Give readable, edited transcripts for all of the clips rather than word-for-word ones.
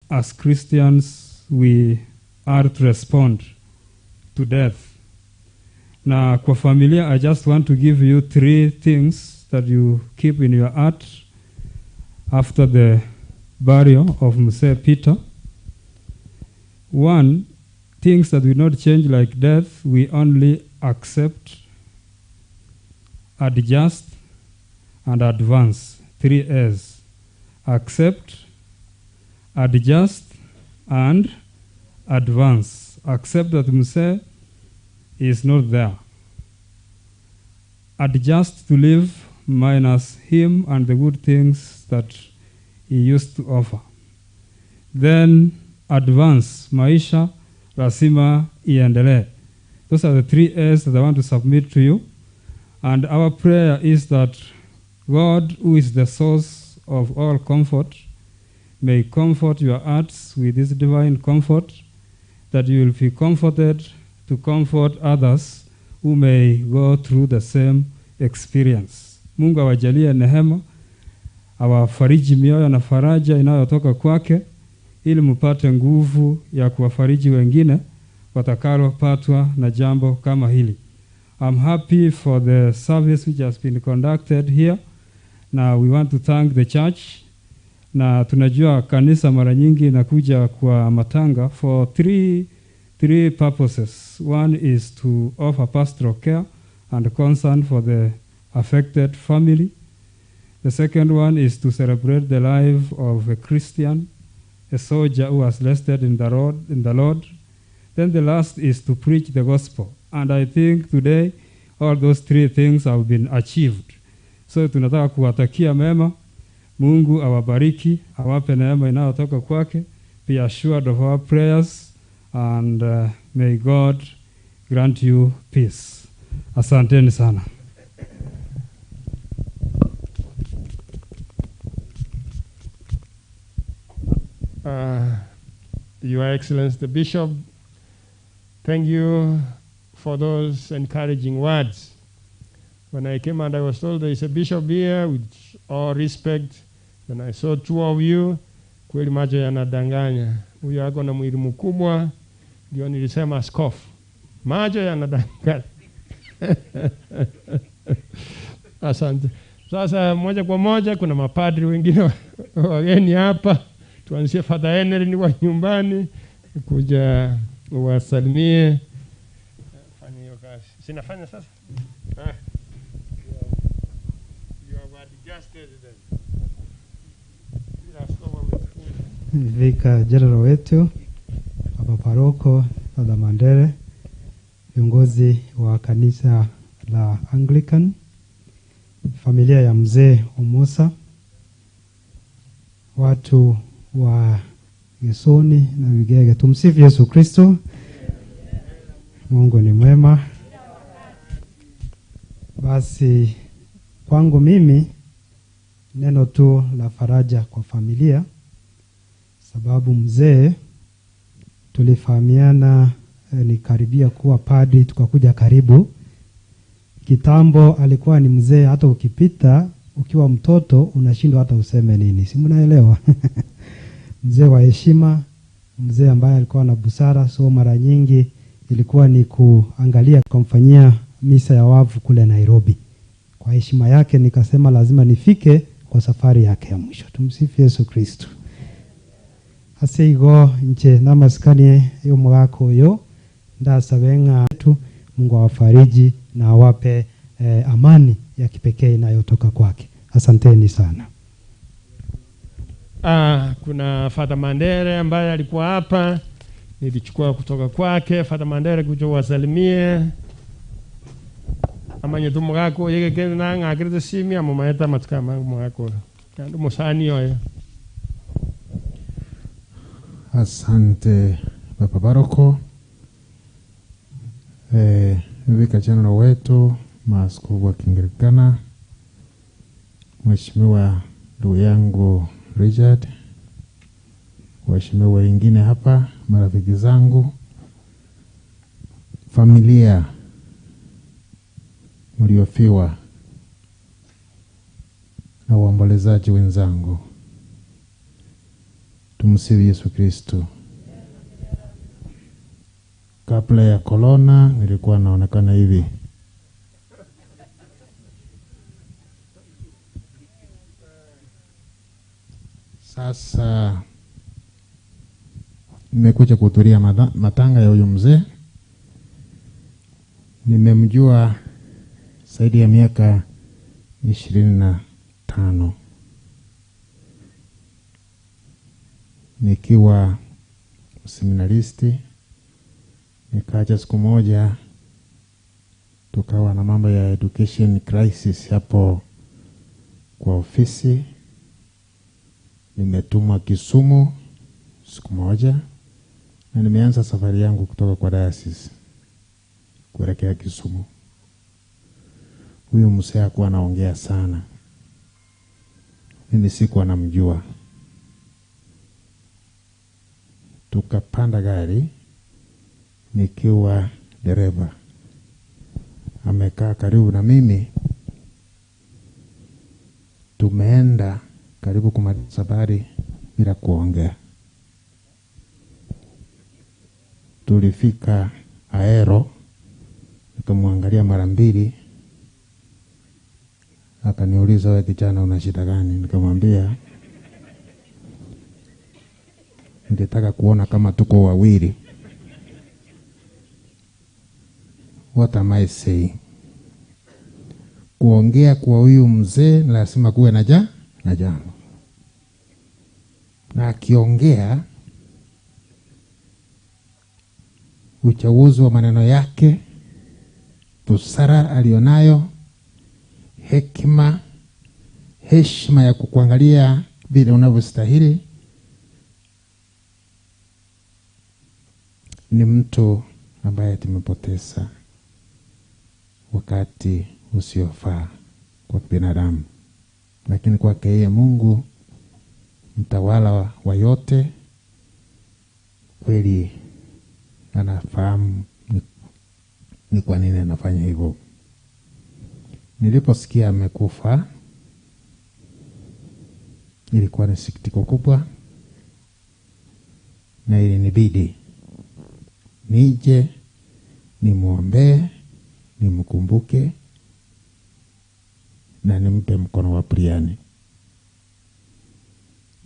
as Christians we are to respond to death. Na kwa familia, I just want to give you 3 things that you keep in your heart after the burial of Mzee Peter. 1, things that will not change like death, we only accept, adjust, and advance. 3 A's. Accept, adjust, and advance. Accept that Mzee is not there. Adjust to live minus him and the good things that he used to offer. Then advance. Maisha lazima iendelee. Those are the 3 A's that I want to submit to you. And our prayer is that God, who is the source of all comfort, may comfort your hearts with this divine comfort, that you will be comforted to comfort others who may go through the same experience. Mungu awajalie nehema, awafariji mioyo na faraja inayotoka kwake, ili mpate nguvu ya kuwafariji wengine watakalopatwa na jambo kama hili. I'm happy for the service which has been conducted here. Now we want to thank the church. Na tunajua kanisa mara nyingi inakuja kwa matanga for three purposes. One is to offer pastoral care and concern for the affected family. The second one is to celebrate the life of a Christian, a soldier who has rested in the Lord. Then the last is to preach the gospel. And I think today all those 3 things have been achieved. So tunataka kuwatakia mema. Mungu awabariki, awape neema inayotoka kwake. Be assured of our prayers, and may God grant you peace. Asanteni sana. Your Excellency the Bishop, thank you for those encouraging words. When I came and I was told there is a bishop here, with all respect, then I saw 2 of you. Kweli macho yanadanganya. Huyu ako na mwili mkubwa, ndio nilisema askofu. Macho yanadanganya. Asante. Sasa moja kwa moja kuna mapadri wengine wageni hapa. Tuanzie Father Henry ni wa nyumbani kuja wasalimie. Fanya hiyo kazi. Sinafanya sasa? You have adjusted them. Vika general wetu, Baba Paroko, Father Mandere, viongozi wa kanisa la Anglican, familia ya Mzee Omosa, watu wa Gesoni na Vigege. Tumsifu Yesu Kristo. Mungu ni mwema. Basi kwangu mimi neno tu la faraja kwa familia, sababu Mzee tulifahamiana ni karibia kuwa padri, tukakuja karibu. Kitambo alikuwa ni mzee, hata ukipita ukiwa mtoto unashindwa hata useme nini. Si mnaelewa? Mzee wa heshima, mzee ambaye alikuwa na busara. So mara nyingi ilikuwa ni kuangalia kumfanyia misa ya wavu kule Nairobi. Kwa heshima yake nikasema lazima nifike kwa safari yake ya mwisho. Tumsifu Yesu Kristo. Aseigo nje namaskanie yo mwako yo ndasabenga tu. Mungu awafariji na awape amani ya kipekee inayotoka kwake. Asanteni sana. Kuna Father Mandere ambaye alikuwa hapa, nilichukua kutoka kwake. Father Mandere kuja wasalimie. Amanye tu mwako yeke kene na ngakirite simi amumaeta matukama mwako. Kandu musani yoyo. Asante Baba Paroko. Vika general wetu, maaskofu wa Kianglikana, Mheshimiwa ndugu yangu Richard, waheshimiwa wengine hapa, marafiki zangu, familia mliofiwa na waombolezaji wenzangu, Tumsifu Yesu Kristo. Kabla ya corona nilikuwa naonekana hivi. Sasa nimekuja kuhudhuria matanga ya huyu mzee. Nimemjua zaidi ya miaka 25. Nikiwa seminaristi, nikaja siku moja tukawa na mambo ya education crisis hapo kwa ofisi. Nimetumwa Kisumu siku moja na nimeanza safari yangu kutoka kwa diocese kuelekea Kisumu. Huyu mzee hakuwa anaongea sana. Mimi sikuwa namjua. Tukapanda gari nikiwa dereva. Amekaa karibu na mimi. Tumeenda karibu kumaliza safari bila kuongea. Tulifika Aero, nikamwangalia mara mbili. Akaniuliza, wewe kijana una shida gani? Nikamwambia ningetaka kuona kama tuko wawili. What am I saying? Kuongea kwa huyu mzee lazima kuwe na jambo. Na akiongea, uchaguzi wa maneno yake, busara alionayo, hekima, heshima ya kukuangalia vile unavyostahili, ni mtu ambaye tumepoteza wakati usiofaa kwa binadamu. Lakini kwake yeye Mungu, mtawala wa yote, kweli anafahamu ni kwa nini anafanya hivyo. Niliposikia amekufa, ilikuwa ni sikitiko kubwa, na ilinibidi nije nimwombee, nimkumbuke na nimpe mkono wa buriani.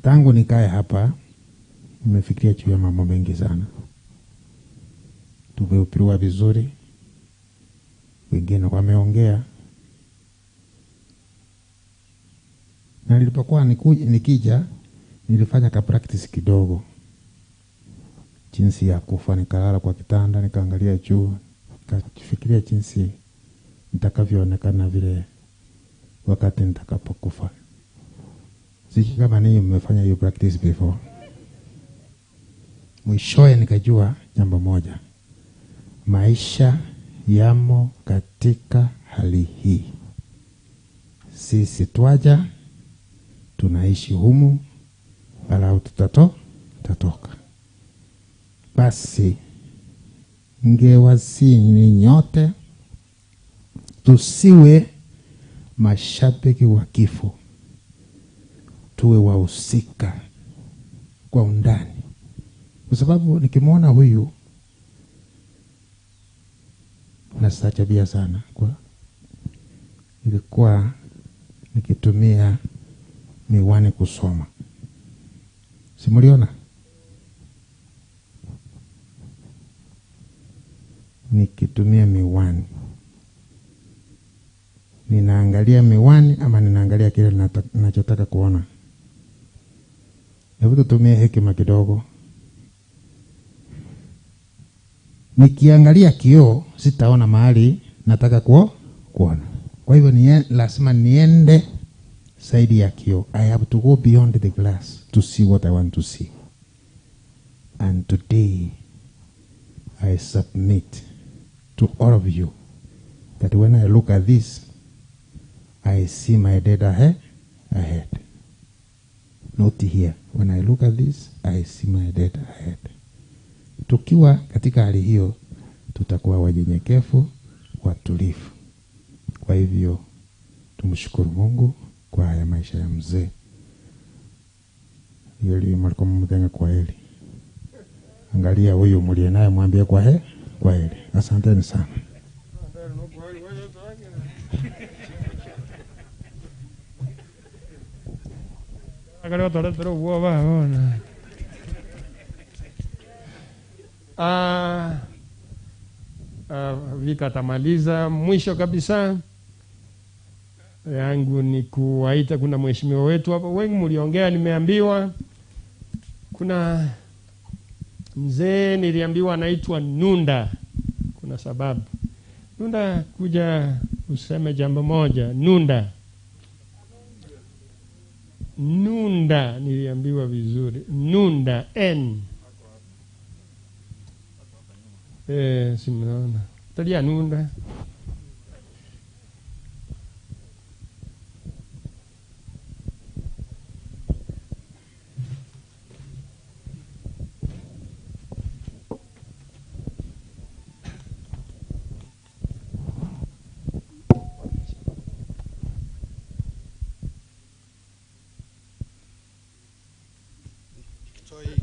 Tangu nikae hapa nimefikiria juu ya mambo mengi sana. Tumehubiriwa vizuri, wengine wameongea. Na nilipokuwa nikija nilifanya ka practice kidogo. Jinsi ya kufa, nikalala kwa kitanda, nikaangalia juu, nikafikiria jinsi nitakavyoonekana vile wakati nitakapokufa. Sijui kama ninyi mmefanya hiyo practice before. Mwishowe nikajua jambo moja. Maisha yamo katika hali hii. Sisi twaja, tunaishi humu, balau tutatoka. Basi ngewasihi nyote tusiwe mashabiki wa kifo, tuwe wahusika kwa undani. Kwa sababu nikimwona huyu nastajabia sana. Nilikuwa nikitumia miwani kusoma. Simuliona? Nikitumia miwani. Ninaangalia miwani ama ninaangalia kile ninachotaka kuona? Hebu tutumie hekima kidogo. Nikiangalia kioo sitaona mahali nataka kuona. Kwa hivyo lazima niende zaidi ya kioo. I have to go beyond the glass to see what I want to see. And today I submit to all of you that when I look at this, I see my dead ahead. Not here. When I look at this, I see my dead ahead. Tukiwa katika hali hiyo, tutakuwa wanyenyekevu, watulivu. Kwa hivyo, tumshukuru Mungu kwa haya maisha ya mzee. Yule mliko mtenga kwa heri. Angalia huyu mlie naye mwambie kwa heri. Asanteni sana. Agora tole tro uova ona. Vika tamaliza. Mwisho kabisa yangu ni kuwaita, kuna mheshimiwa wetu hapa, wengi mliongea, nimeambiwa kuna mzee niliambiwa anaitwa Nunda. Kuna sababu. Nunda, kuja useme jambo moja. Nunda niliambiwa vizuri. Nunda N. Simeona. Talia Nunda.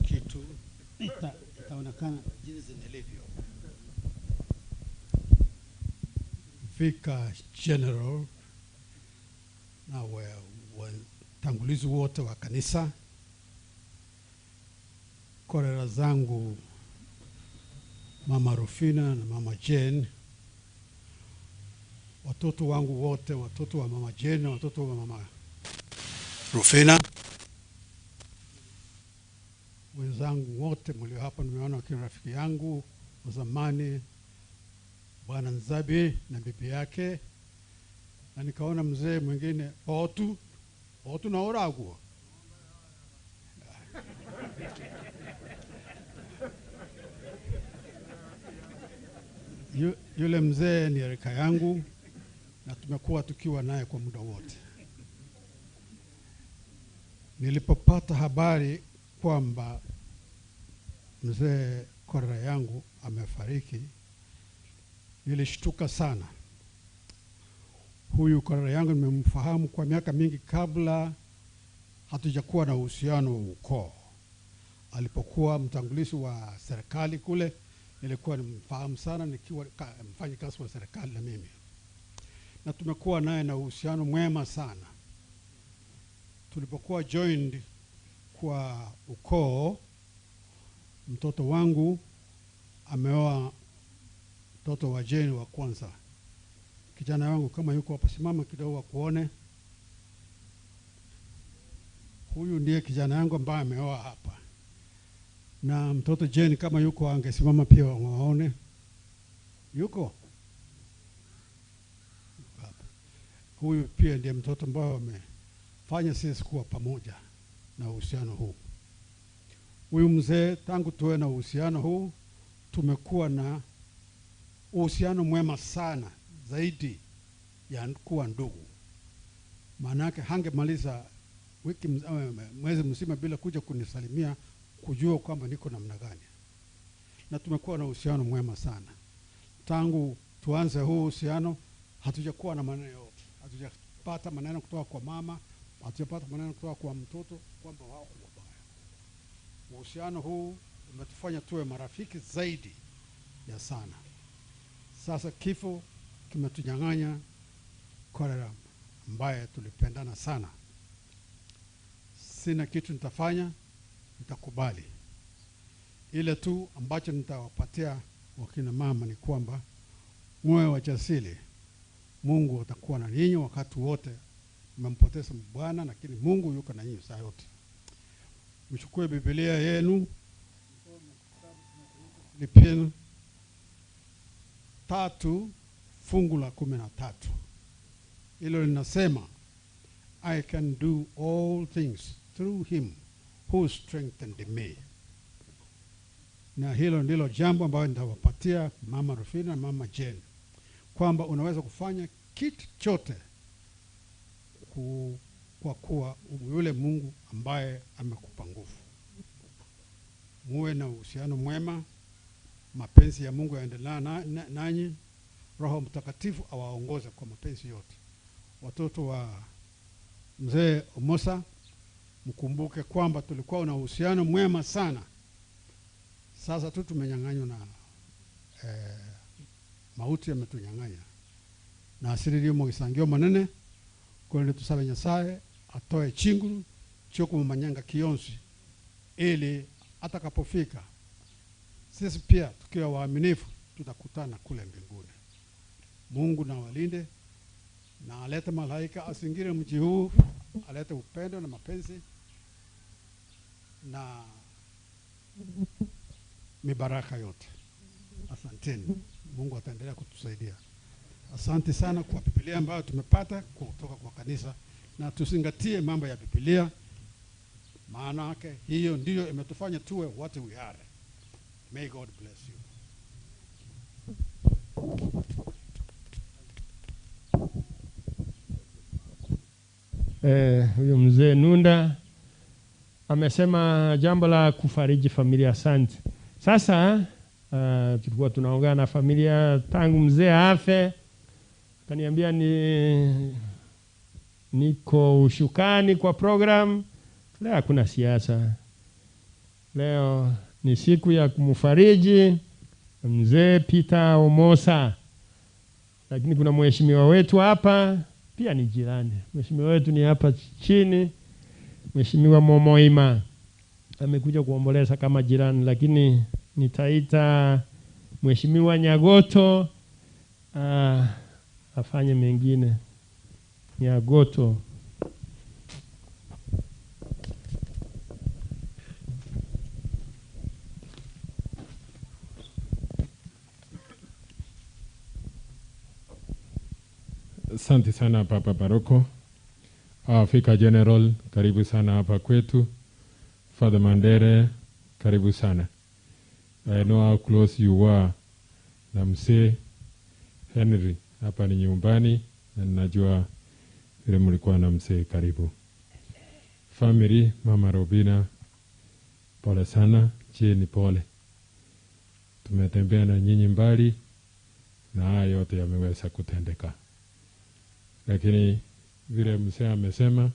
Kitu itaonekana jinsi nilivyo. Fika General na watangulizi wote wa kanisa, korera zangu Mama Rufina na Mama Jane, watoto wangu wote, watoto wa Mama Jane na watoto wa Mama Rufina, wenzangu wote mlio hapa. Nimeona kina rafiki yangu wa zamani Bwana Nzabi na bibi yake, na nikaona mzee mwingine Otu na Oragu. Yule mzee ni rika yangu na tumekuwa tukiwa naye kwa muda wote. Nilipopata habari kwamba mzee korera yangu amefariki, nilishtuka sana. Huyu korera yangu nimemfahamu kwa miaka mingi kabla hatujakuwa na uhusiano wa ukoo. Alipokuwa mtangulizi wa serikali kule, nilikuwa nimfahamu sana nikiwa mfanyakazi wa serikali na mimi. Na tumekuwa naye na uhusiano mwema sana. Tulipokuwa joined kwa ukoo, mtoto wangu ameoa mtoto wa Jane wa kwanza. Kijana wangu kama yuko hapa, simama kidogo kuone. Huyu ndiye kijana yangu ambaye ameoa hapa. Na mtoto Jane kama yuko angesimama pia waone. Yuko hapa. Huyu pia ndiye mtoto ambaye amefanya sisi kuwa pamoja na uhusiano huu. Huyu mzee, tangu tuwe na uhusiano huu, tumekuwa na uhusiano mwema sana, zaidi ya kuwa ndugu. Maanake hangemaliza mwezi mzima bila kuja kunisalimia, kujua kwamba niko namna gani. Na tumekuwa na uhusiano mwema sana. Tangu tuanze huu uhusiano, hatujakuwa na maneno, hatujapata maneno kutoka kwa mama, hatujapata maneno kutoka kwa mtoto kwamba wao wabaya. Uhusiano huu umetufanya tuwe marafiki zaidi ya sana. Sasa kifo kimetunyang'anya korera ambaye tulipendana sana. Sina kitu nitafanya, nitakubali. Ile tu ambacho nitawapatia wakina mama ni kwamba muwe wajasiri. Mungu atakuwa na ninyi wakati wote. Mmempoteza Bwana, lakini Mungu yuko na nyinyi saa yote. Mchukue Biblia yenu, Filipi 3 fungu la 13. Hilo linasema, I can do all things through him who strengthened me. Na hilo ndilo jambo ambalo nitawapatia Mama Rufina na Mama Jane, kwamba unaweza kufanya kitu chote kwa kuwa yule Mungu ambaye amekupa nguvu. Muwe na uhusiano mwema, mapenzi ya Mungu yaendelea nanyi, Roho Mtakatifu awaongoze kwa mapenzi yote. Watoto wa mzee Omosa, mkumbuke kwamba tulikuwa na uhusiano mwema sana. Sasa tu tumenyang'anywa na mauti yametunyang'anya. Na asiri rio mogisangio manene kwa tusabe Nyasaye atoe chinguru choko manyanga kionsi ili atakapofika sisi pia tukiwa waaminifu tutakutana kule mbinguni. Mungu na walinde na alete malaika asingire mji huu, alete upendo na mapenzi na mibaraka yote. Asanteni. Mungu ataendelea kutusaidia. Asante sana kwa Biblia ambayo tumepata kutoka kwa kanisa, na tusingatie mambo ya Biblia, maana yake hiyo ndio imetufanya tuwe what we are. May God bless you. Huyo mzee Nunda amesema jambo la kufariji familia. Asante. Sasa tulikuwa tunaongea na familia tangu mzee afe. Kaniambia niko ushukani kwa program. Leo hakuna siasa. Leo ni siku ya kumfariji mzee Peter Omosa. Lakini kuna mheshimiwa wetu hapa pia ni jirani. Mheshimiwa wetu ni hapa chini. Mheshimiwa Momoima amekuja kuomboleza kama jirani, lakini nitaita Mheshimiwa Nyagoto afanye mengine. Nyagoto. Asante sana Papa Baroko. Afrika General, karibu sana hapa kwetu. Father Mandere, karibu sana. I know how close you are na Mzee Henry. Hapa ni nyumbani na najua vile mlikuwa na Mzee. Karibu. Family, Mama Robina, pole sana. Jeni pole. Tumetembea na nyinyi mbali na haya yote yameweza kutendeka. Lakini vile Mzee amesema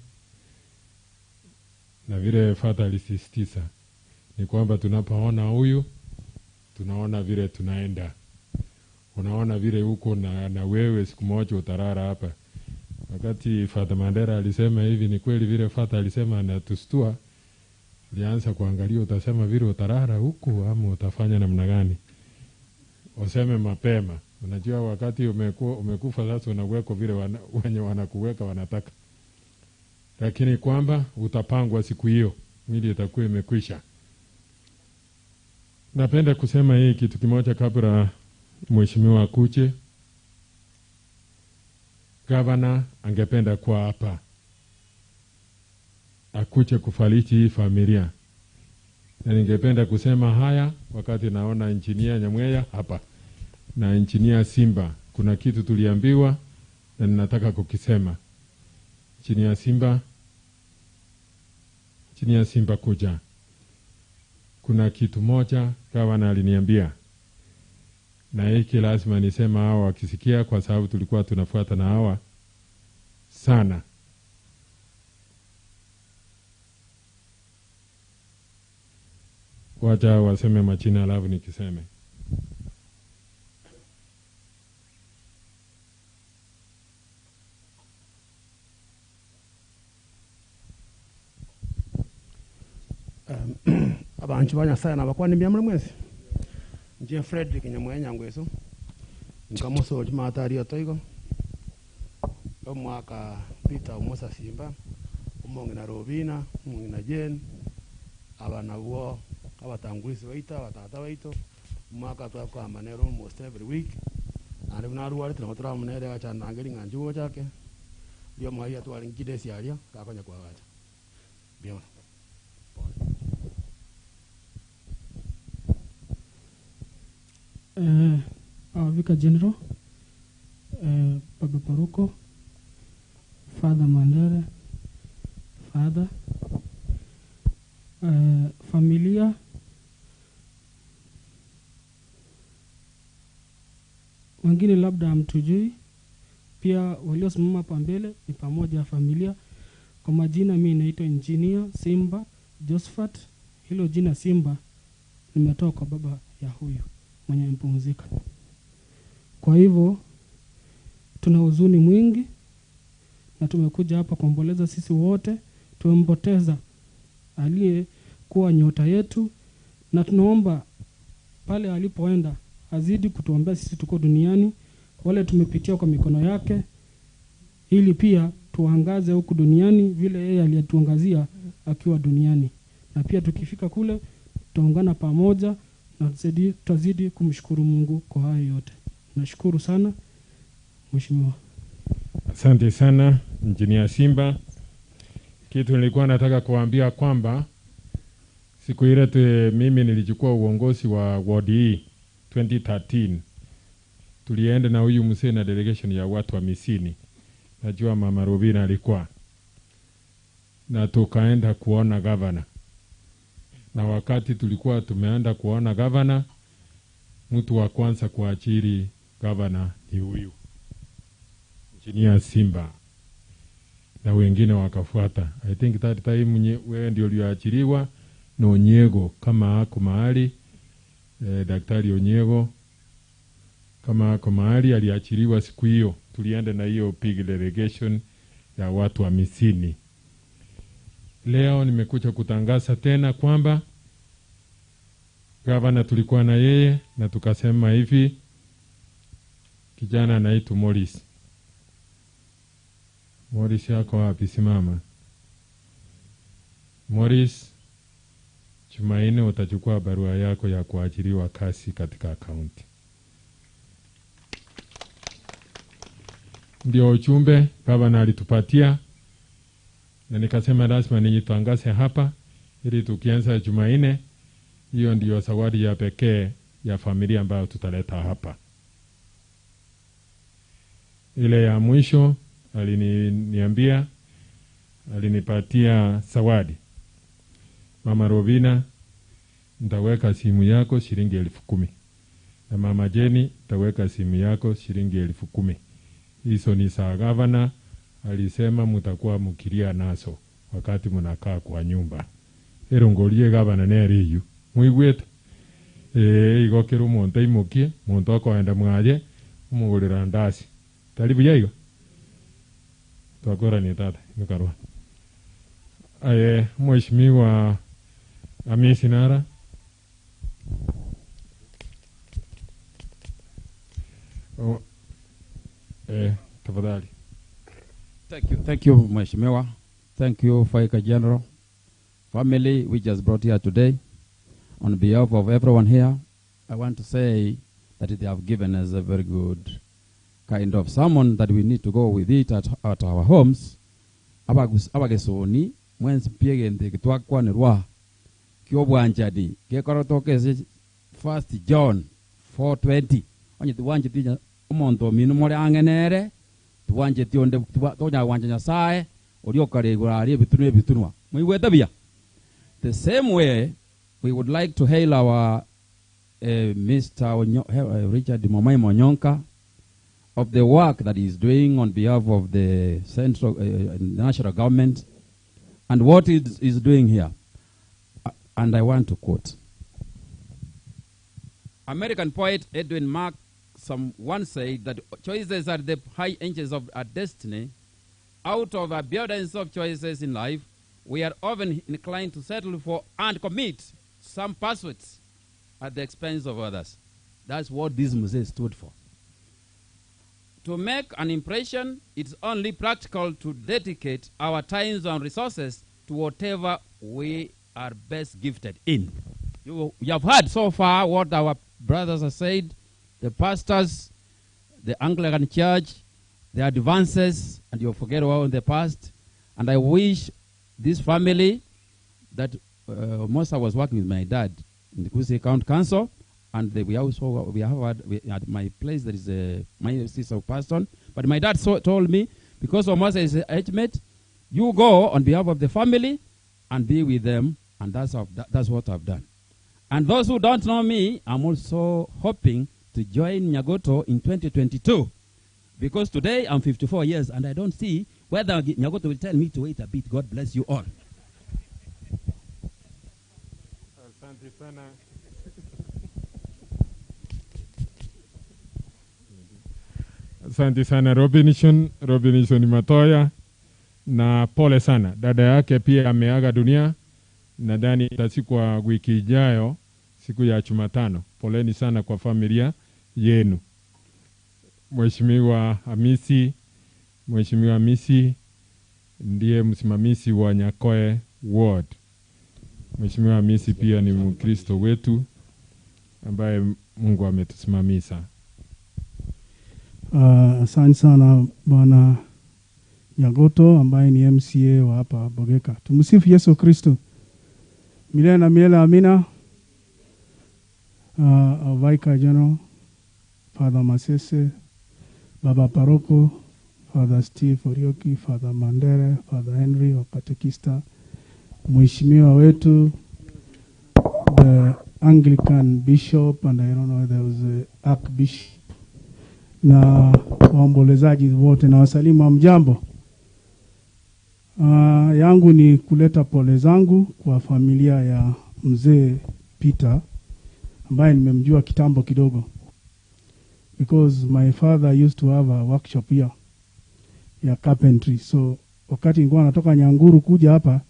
na vile Father alisisitiza ni kwamba tunapoona huyu tunaona vile tunaenda. Unaona vile huko na wewe siku moja utarara hapa. Wakati Father Mandera alisema hivi, ni kweli vile Father alisema anatustua. Alianza kuangalia utasema vile utarara huko ama utafanya namna gani. Useme mapema. Unajua wakati umekufa sasa unawekwa vile wenye wanakuweka wanataka. Lakini kwamba utapangwa siku hiyo, mwili itakuwa imekwisha. Napenda kusema hii kitu kimoja kabla mheshimiwa akuje. Gavana angependa kwa hapa akuje kufariji hii familia. Na ningependa kusema haya wakati naona engineer Nyamweya hapa na engineer Simba. Kuna kitu tuliambiwa na ninataka kukisema. Engineer Simba kuja. Kuna kitu moja gavana aliniambia. Na hiki lazima nisema hawa wakisikia kwa sababu tulikuwa tunafuata na hawa sana. Wacha waseme majina alafu nikiseme. Abantu banyasaya nabakwani byamwe mwese. Nje Frederick Nyamwenya ngweso. Nkamuso matari otoigo. Omwaka Peter Omosa Simba. Mong'ina Robina, Mong'ina Jen. Abana bo abatangulisi baita batata baito. Mwaka twakwa manero almost every week. Ande bunaruwari tunatora munere gacha nangeri nganjugo chake. Byo mwaia twali ngidesi alia kakonya kwa gacha. Byo. Vicar General, Papa Paroko, Father Mandere, Father, familia, wengine labda hamtujui, pia waliosimama hapa mbele ni pamoja familia, Kwa majina mimi naitwa Engineer Simba Josephat. Hilo jina Simba nimetoa kwa baba ya huyu mwenye mpumzika. Kwa hivyo tuna huzuni mwingi na tumekuja hapa kuomboleza sisi wote. Tumempoteza aliyekuwa nyota yetu, na tunaomba pale alipoenda azidi kutuombea sisi tuko duniani, wale tumepitia kwa mikono yake, ili pia tuangaze huku duniani vile yeye aliyatuangazia akiwa duniani. Na pia tukifika kule tutaungana pamoja na tutazidi kumshukuru Mungu kwa hayo yote. Nashukuru sana Mheshimiwa. Asante sana Engineer Simba. Kitu nilikuwa nataka kuambia kwamba siku ile mimi nilichukua uongozi wa ward hii 2013. Tulienda na huyu mzee na delegation ya watu 50. Najua Mama Robina alikuwa. Na tukaenda kuona governor. Na wakati tulikuwa tumeenda kuona governor, mtu wa kwanza kuachiri governor ni huyu Engineer Simba, na wengine wakafuata. I think that time wewe ndio uliachiriwa na Onyego kama hako mahali, Daktari Onyego kama hako mahali aliachiriwa siku hiyo. Tulienda na hiyo big delegation ya watu 50. Leo nimekuja kutangaza tena kwamba gavana tulikuwa na yeye na tukasema hivi, kijana anaitwa Morris. Morris yako wapi? Simama. Morris, Jumanne utachukua barua yako ya kuajiriwa kazi katika kaunti. Ndio ujumbe gavana alitupatia, na nikasema lazima nijitangaze hapa ili tukianza Jumanne, hiyo ndio zawadi ya pekee ya familia ambayo tutaleta hapa. Ile ya mwisho aliniambia, alinipatia zawadi. Mama Robina, nitaweka simu yako shilingi 10,000. Na Mama Jenny, nitaweka simu yako shilingi 10,000. Hizo ni saa gavana alisema mtakuwa mkilia naso wakati mnakaa kwa nyumba. Erongolie gavana neriyu. Muigwete. Igokero monta imokie, monta akoenda mwaje, umugurira ndasi. Taribu yaigo. Twakora ni tata, nikarwa. Mheshimiwa Amisinara. Tafadhali. Thank you, Mheshimiwa. Thank you, Faika General. Family, we just brought here today. On behalf of everyone here, I want to say that they have given us a very good kind of sermon that we need to go with it at our homes. Abagesoni, mwenzi piegende kitwakwa nirwa, kiobwanjadi, kekorotoke 1 John 4:20. Onye tuwanje tinya umonto minu more angenere, tuwanje tionde tonya wanje nyasaye, oriokaregura ari bitunwa. Muigweta bia. The same way, we would like to hail our Mr. Richard Momai Monyonka of the work that he is doing on behalf of the central national government and what he is doing here. And I want to quote. American poet Edwin Mark once said that choices are the high engines of our destiny. Out of abundance of choices in life, we are often inclined to settle for and commit some pursuits at the expense of others. That's what this Mzee stood for. To make an impression, it's only practical to dedicate our times and resources to whatever we are best gifted in. You have heard so far what our brothers have said, the pastors, the Anglican Church, the advances, and you forget all in the past. And I wish this family that Omosa was working with my dad in the Kusi County Council, and we have at my place there is my sister pastor. But my dad told me, because Omosa is an age mate, you go on behalf of the family and be with them, and that's what I've done. And those who don't know me, I'm also hoping to join Nyagoto in 2022, because today I'm 54 years and I don't see Whether Nyagoto will tell me to wait a bit, God bless you all. Asante sana. Asante sana Robinson Matoya, na pole sana. Dada yake pia ameaga dunia, nadhani itasikwa wiki ijayo siku ya Jumatano. Poleni sana kwa familia yenu. Mheshimiwa Hamisi ndiye msimamizi wa Nyakoe Ward. Mheshimiwa Hamisi pia ni Mkristo wetu ambaye Mungu ametusimamisha. Asante sana Bwana Nyagoto ambaye ni MCA wa hapa Bogeka. Tumsifu Yesu Kristo. Milele na milele amina. Vicar General, Father Masese, Baba Paroko, Father Steve Orioki, Father Mandere, Father Henry wa Katekista, Mheshimiwa wetu, the Anglican Bishop, and I don't know, there was a Archbishop, na waombolezaji wote na wasalimu mjambo. Yangu ni kuleta pole zangu kwa familia ya Mzee Peter ambaye nimemjua kitambo kidogo, because my father used to have a workshop here ya carpentry. So wakati nilikuwa natoka Nyanguru kuja hapa,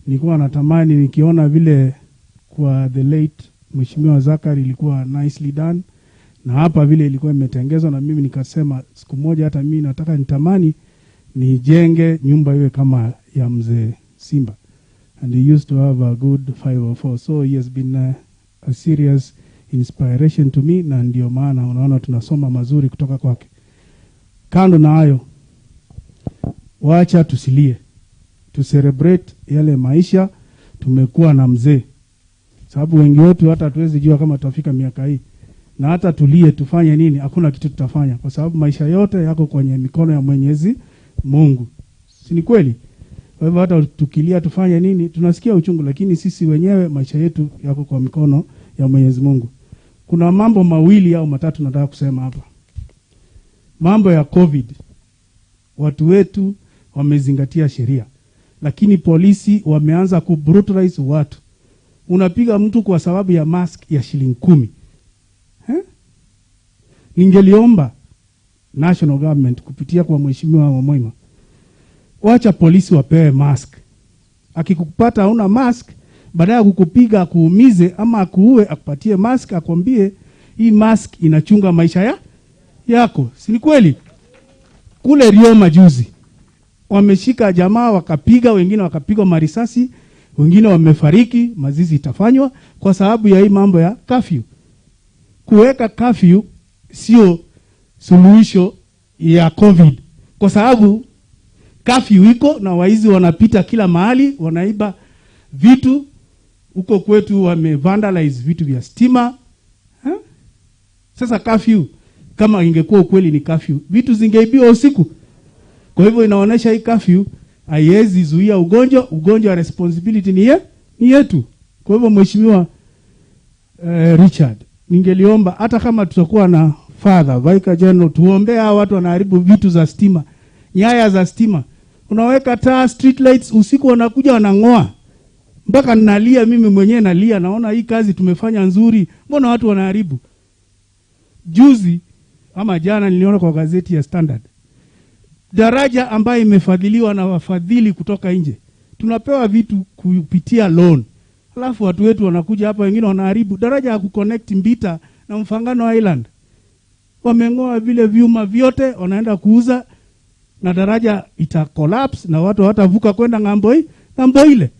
nilikuwa natamani nikiona vile kwa the late Mheshimiwa Zakari ilikuwa nicely done, na hapa vile ilikuwa imetengezwa, na mimi nikasema siku moja hata mimi nataka nitamani nijenge nyumba iwe kama ya Mzee Simba. And he used to have a good 504. So he has been a serious inspiration to me, na ndio maana unaona tunasoma mazuri kutoka kwake. Kando na hayo, wacha tusilie, to celebrate yale maisha tumekuwa na mzee, sababu wengi wetu hata tuwezi jua kama tutafika miaka hii, na hata tulie tufanye nini, hakuna kitu tutafanya, kwa sababu maisha yote yako kwenye mikono ya Mwenyezi Mungu. Si ni kweli? Kwa hivyo hata tukilia tufanye nini, tunasikia uchungu, lakini sisi wenyewe maisha yetu yako kwa mikono ya Mwenyezi Mungu. Kuna mambo mawili au matatu nataka kusema hapa. Mambo ya COVID, watu wetu wamezingatia sheria, lakini polisi wameanza kubrutalize watu. Unapiga mtu kwa sababu ya mask ya shilingi 10. Ningeliomba national government kupitia kwa Mheshimiwa Omosa, wacha polisi wapewe mask. Akikupata hauna mask, badala ya kukupiga kuumize ama akuue, akupatie mask, akwambie hii mask inachunga maisha yako. Si ni kweli? Kule Rio majuzi wameshika jamaa wakapiga, wengine wakapigwa marisasi, wengine wamefariki, mazizi itafanywa kwa sababu ya hii mambo ya curfew. Kuweka curfew sio suluhisho ya COVID, kwa sababu curfew iko na waizi wanapita kila mahali, wanaiba vitu. Huko kwetu wamevandalize vitu vya stima. Sasa curfew, kama ingekuwa ukweli ni curfew, vitu zingeibiwa usiku. Kwa hivyo inaonesha hii curfew haiwezi zuia ugonjwa. Ugonjwa responsibility ni yetu. Kwa hivyo Mheshimiwa Richard, ningeliomba hata kama tutakuwa na Father Vicar General, tuombee hao watu wanaharibu vitu za stima, nyaya za stima. Unaweka taa, street lights, usiku wanakuja wanangoa. Mpaka ninalia mimi mwenyewe, nalia, naona hii kazi tumefanya nzuri, mbona watu wanaharibu? Juzi ama jana niliona kwa gazeti ya Standard, daraja ambayo imefadhiliwa na wafadhili kutoka nje, tunapewa vitu kupitia loan, alafu watu wetu wanakuja hapa, wengine wanaharibu daraja ya kuconnect Mbita na Mfangano Island. Wamengoa vile vyuma vyote, wanaenda kuuza, na daraja ita collapse na watu hawatavuka kwenda ng'ambo ile.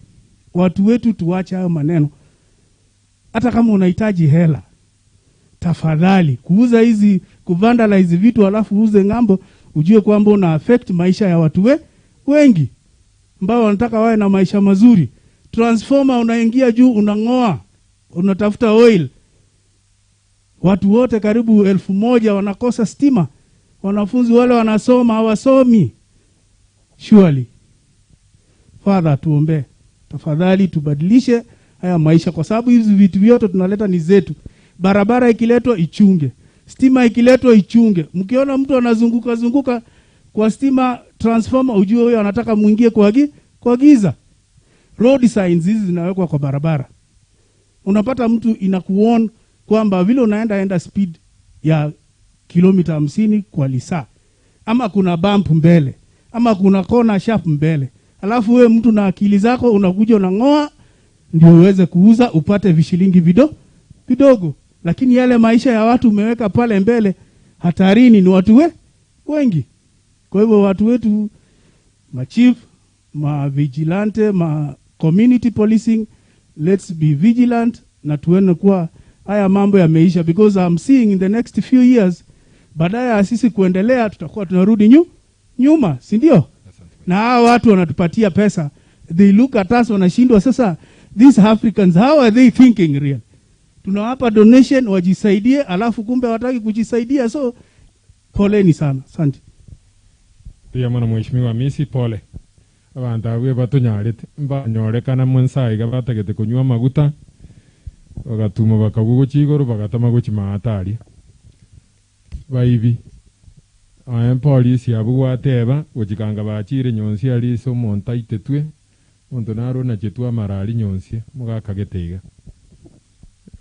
Watu wetu tuache hayo maneno. Hata kama unahitaji hela, tafadhali kuuza hizi, kuvandalize vitu alafu uuze ng'ambo, ujue kwamba una affect maisha ya watu wengi ambao wanataka wawe na maisha mazuri. Transformer unaingia juu, unangoa, unatafuta oil. Watu wote karibu 1,000 wanakosa stima. Wanafunzi wale wanasoma hawasomi. Surely, Father, tuombe. Tafadhali tubadilishe haya maisha, kwa sababu hizi vitu vyote tunaleta ni zetu. Barabara ikiletwa ichunge, stima ikiletwa ichunge. Mkiona mtu anazunguka kwa stima transformer ujue huyo anataka muingie kwa giza. Road signs hizi zinawekwa kwa barabara. Unapata mtu inakuon kwamba vile unaenda speed ya kilomita 50 kwa lisaa, ama kuna bump mbele, ama kuna kona sharp mbele. Alafu wewe mtu na akili zako unakuja unangoa ndio uweze kuuza upate vishilingi vidogo. Lakini yale maisha ya watu umeweka pale mbele hatarini ni watu wengi. Kwa hivyo watu wetu, ma chief, ma vigilante, ma community policing, let's be vigilant na tuone kuwa haya mambo yameisha, because I'm seeing in the next few years baadaye sisi kuendelea tutakuwa tunarudi nyuma, si ndio? Na hao watu wanatupatia pesa, they look at us wanashindwa sasa, these Africans how are they thinking real? Tunawapa donation wajisaidie, alafu kumbe wataki kujisaidia. So poleni sana, asante. Pia mwana mheshimiwa misi pole. Abantu awe batunyarite mbanyorekana munsai gabatagete kunywa maguta bagatuma bakagugo chigoro bagatama guchimatari baibi aya polisi abugwateba gukikanga bachire nyonsi ali so montaite twe muntu naro na chitwa marali nyonsi mugakagetega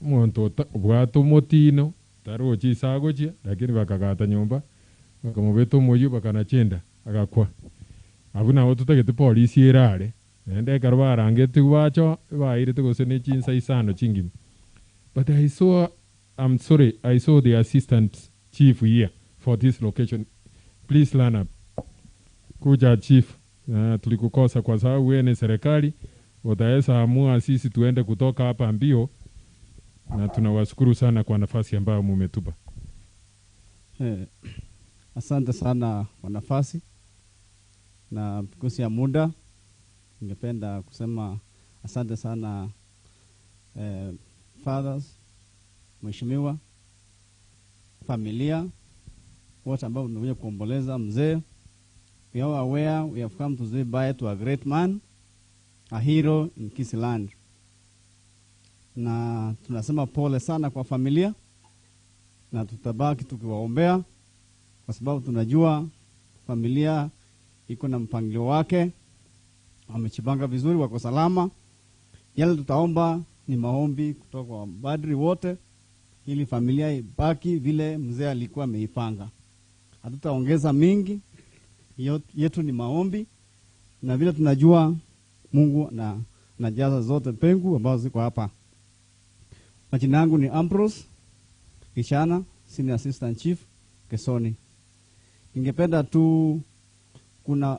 muntu bwato motino taro chisago chi lakini bakagata nyumba bakamubeto moyo bakanachenda agakwa abuna otutagete polisi erare ende karbarangete wacho baire tugosene chinsa isano chingimi. But I'm sorry, I saw the assistant chief here for this location. Please learn up. Kuja chief, tulikukosa kwa sababu wewe ni serikali, utaweza amua sisi tuende kutoka hapa mbio, na tunawashukuru sana kwa nafasi ambayo mumetupa. Asante sana kwa nafasi, na because ya muda ningependa kusema asante sana fathers, mheshimiwa, familia, wote ambao wamekuja kuomboleza mzee. We are aware we have come to say bye to a great man, a hero in Kisland. Na tunasema pole sana kwa familia, na tutabaki tukiwaombea kwa sababu tunajua familia iko na mpangilio wake, wamechipanga vizuri, wako salama. Yale tutaomba ni maombi kutoka kwa badri wote ili familia ibaki vile mzee alikuwa ameipanga. Hatutaongeza mingi, yetu ni maombi, na vile tunajua Mungu na jaza zote pengu ambazo ziko hapa. Majina yangu ni Ambrose Kishana, Senior Assistant Chief Kesoni. Ningependa tu kuna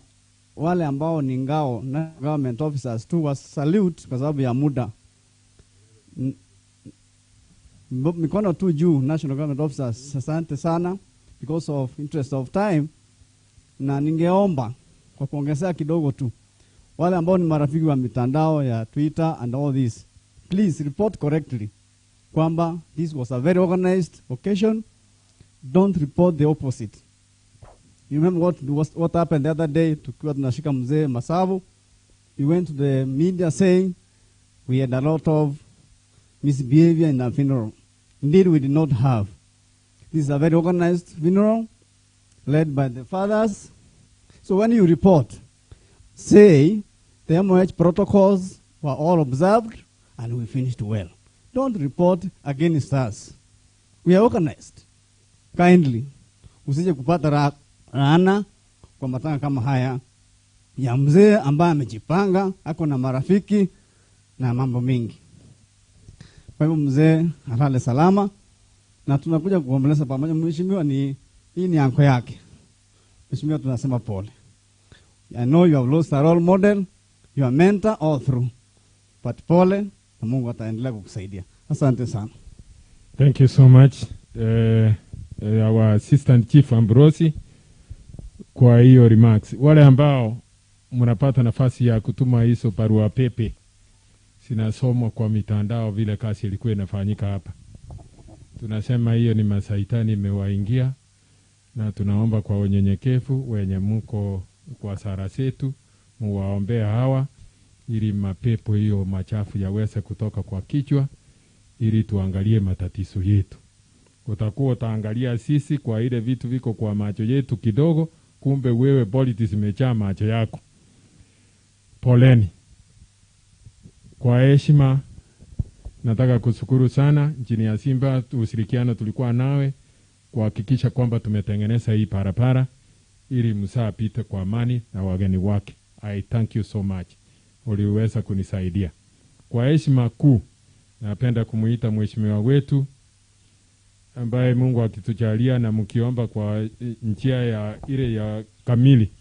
wale ambao ni ngao na government officers tu wa salute kwa sababu ya muda. Mikono tu juu, national government officers, asante sana because of interest of time. Na ningeomba kwa kuongezea kidogo tu, wale ambao ni marafiki wa mitandao ya Twitter and all this, please report correctly kwamba this was a very organized occasion. Don't report the opposite. You remember what happened the other day tukiwa tunashika mzee Masavu? We went to the media saying we had a lot of misbehavior in our funeral. Indeed, we did not have. This is a very organized funeral led by the fathers. So when you report, say the MOH protocols were all observed and we finished well. Don't report against us. We are organized. Kindly, usije kupata raana kwa matanga kama haya ya mzee ambaye amejipanga, ako na marafiki na mambo mingi. Kwa hivyo mzee alale salama, na tunakuja kuomboleza pamoja. Mheshimiwa hii ni anko yake. Mheshimiwa, tunasema pole. I know you have lost a role model, your mentor all through. But pole, na Mungu ataendelea kukusaidia. Asante sana. Thank you so much. Our Assistant Chief Ambrosi kwa hiyo remarks. Wale ambao mnapata nafasi ya kutuma hizo barua pepe sinasomwa kwa mitandao vile kasi ilikuwa inafanyika hapa. Tunasema hiyo ni masaitani imewaingia, na tunaomba kwa unyenyekevu wenye mko kwa sara zetu muwaombea hawa ili mapepo hiyo machafu yaweze kutoka kwa kichwa, ili tuangalie matatizo yetu. Utakuwa utaangalia sisi kwa ile vitu viko kwa macho yetu kidogo, kumbe wewe politics imejaa macho yako. Poleni. Kwa heshima nataka kushukuru sana nchini ya Simba, ushirikiano tulikuwa nawe kuhakikisha kwamba tumetengeneza hii barabara ili Mzee apite kwa amani na wageni wake. I thank you so much. Uliweza kunisaidia. Kwa heshima kuu napenda kumuita mheshimiwa wetu ambaye Mungu akitujalia na mkiomba kwa njia ya ile ya kamili,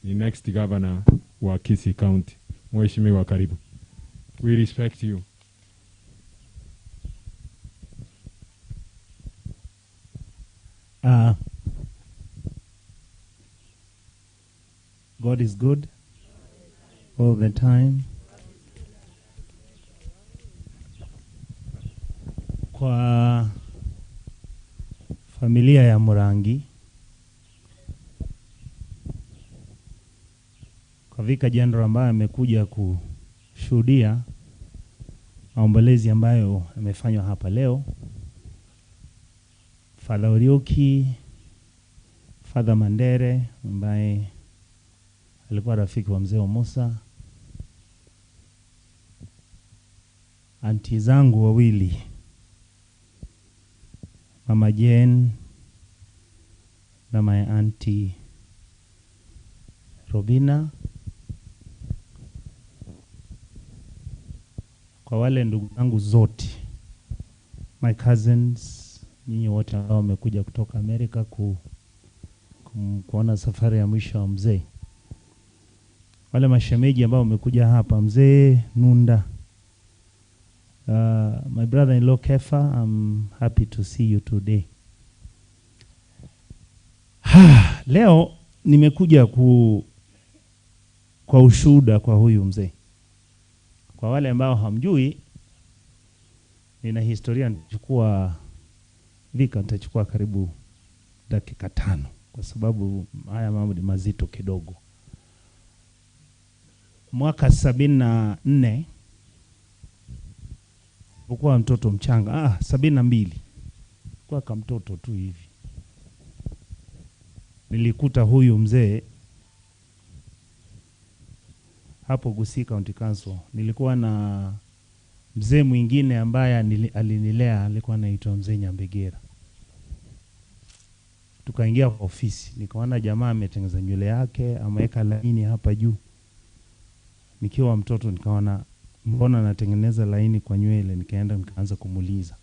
ni next governor wa Kisii County. Mheshimiwa, karibu. We respect you. God is good all the time. Kwa familia ya Murangi, kwa vika general ambaye amekuja kushuhudia maombolezi ambayo yamefanywa hapa leo, Father Orioki, Father Mandere ambaye alikuwa rafiki wa Mzee Omosa, anti zangu wawili, Mama Jane na my auntie Robina, kwa wale ndugu zangu zote, my cousins, nyinyi wote ambao wamekuja kutoka Amerika kuona safari ya mwisho wa Mzee, wale mashemeji ambao wamekuja hapa, Mzee Nunda, my brother-in-law Kefa, I'm happy to see you today. Leo nimekuja kwa ushuhuda kwa huyu Mzee. Kwa wale ambao hamjui, nina historia, nitachukua karibu dakika 5 kwa sababu haya mambo ni mazito kidogo. Mwaka 74 nilikuwa mtoto mchanga, 72. Kwa kama mtoto tu hivi, nilikuta huyu Mzee hapo Gusii County Council. Nilikuwa na mzee mwingine ambaye alinilea, alikuwa anaitwa Mzee Nyambegera. Tukaingia kwa ofisi, nikaona jamaa ametengeneza nywele yake, ameweka laini hapa juu. Nikiwa mtoto nikaona mbona anatengeneza laini kwa nywele, nikaenda nikaanza kumuuliza.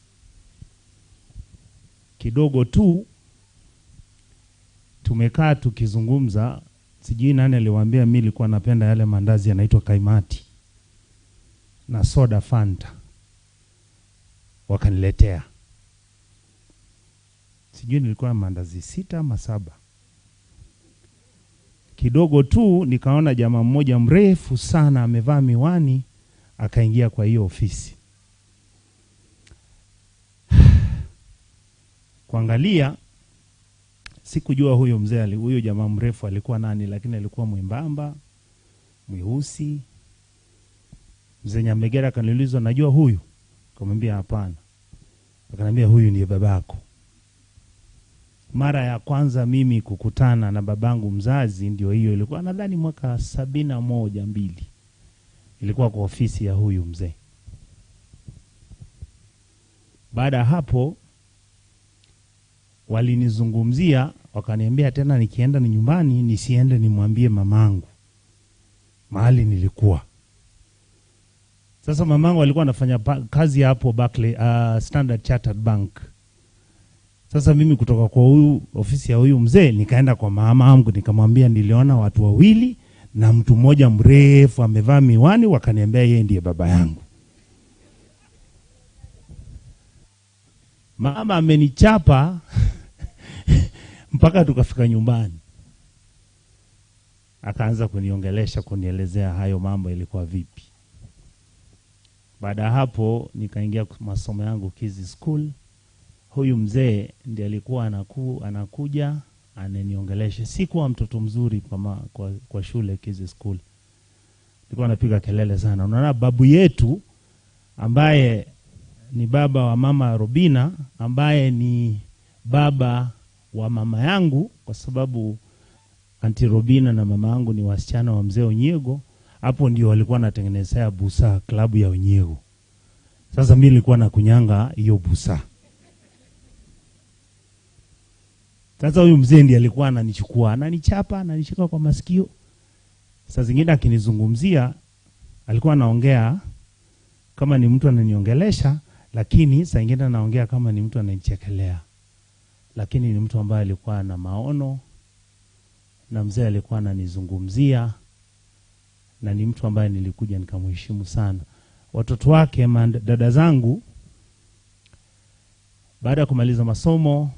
Kidogo tu tumekaa tukizungumza, sijui nani aliwaambia mimi nilikuwa napenda yale mandazi yanaitwa kaimati na soda Fanta. Wakaniletea. Sijui nilikuwa mandazi 6 ama 7. Kidogo tu nikaona jamaa mmoja mrefu sana amevaa miwani akaingia kwa hiyo ofisi. Kuangalia sikujua huyo mzee, huyo jamaa mrefu alikuwa nani, lakini alikuwa mwembamba, mweusi. Mzee Nyambegera akaniuliza, najua huyu? Akamwambia hapana. Akaniambia huyu ni babako. Mara ya kwanza mimi kukutana na babangu mzazi ndio hiyo, ilikuwa nadhani mwaka 71-2. Ilikuwa kwa ofisi ya huyu mzee. Baada hapo walinizungumzia, wakaniambia tena nikienda ni nyumbani nisiende nimwambie mamangu mahali nilikuwa. Sasa mamangu alikuwa anafanya kazi hapo Barclays, Standard Chartered Bank. Sasa mimi kutoka kwa huyu ofisi ya huyu mzee nikaenda kwa mamangu, nikamwambia niliona watu wawili na mtu mmoja mrefu amevaa miwani, wakaniambia yeye ndiye baba yangu. Mama amenichapa mpaka tukafika nyumbani. Akaanza kuniongelesha, kunielezea hayo mambo ilikuwa vipi. Baada hapo nikaingia masomo yangu Quizz School. Huyu mzee ndiye alikuwa anakuja ananiongelesha. Sikuwa mtoto mzuri kwa shule Quizz School. Nilikuwa napiga kelele sana. Unaona babu yetu ambaye ni baba wa mama Robina, ambaye ni baba wa mama yangu, kwa sababu Auntie Robina na mama yangu ni wasichana wa mzee Onyego. Hapo ndio walikuwa natengenezea busa klabu ya Onyego. Sasa mimi nilikuwa nakunyanga hiyo busa. Sasa huyu mzee ndiye alikuwa ananichukua, ananichapa, ananishika kwa masikio. Sasa zingine akinizungumzia alikuwa anaongea kama ni mtu ananiongelesha, lakini saa nyingine anaongea kama ni mtu ananichekelea. Lakini ni mtu ambaye alikuwa na maono, na mzee alikuwa ananizungumzia, na ni mtu ambaye nilikuja nikamheshimu sana. Watoto wake, dada zangu, baada ya kumaliza masomo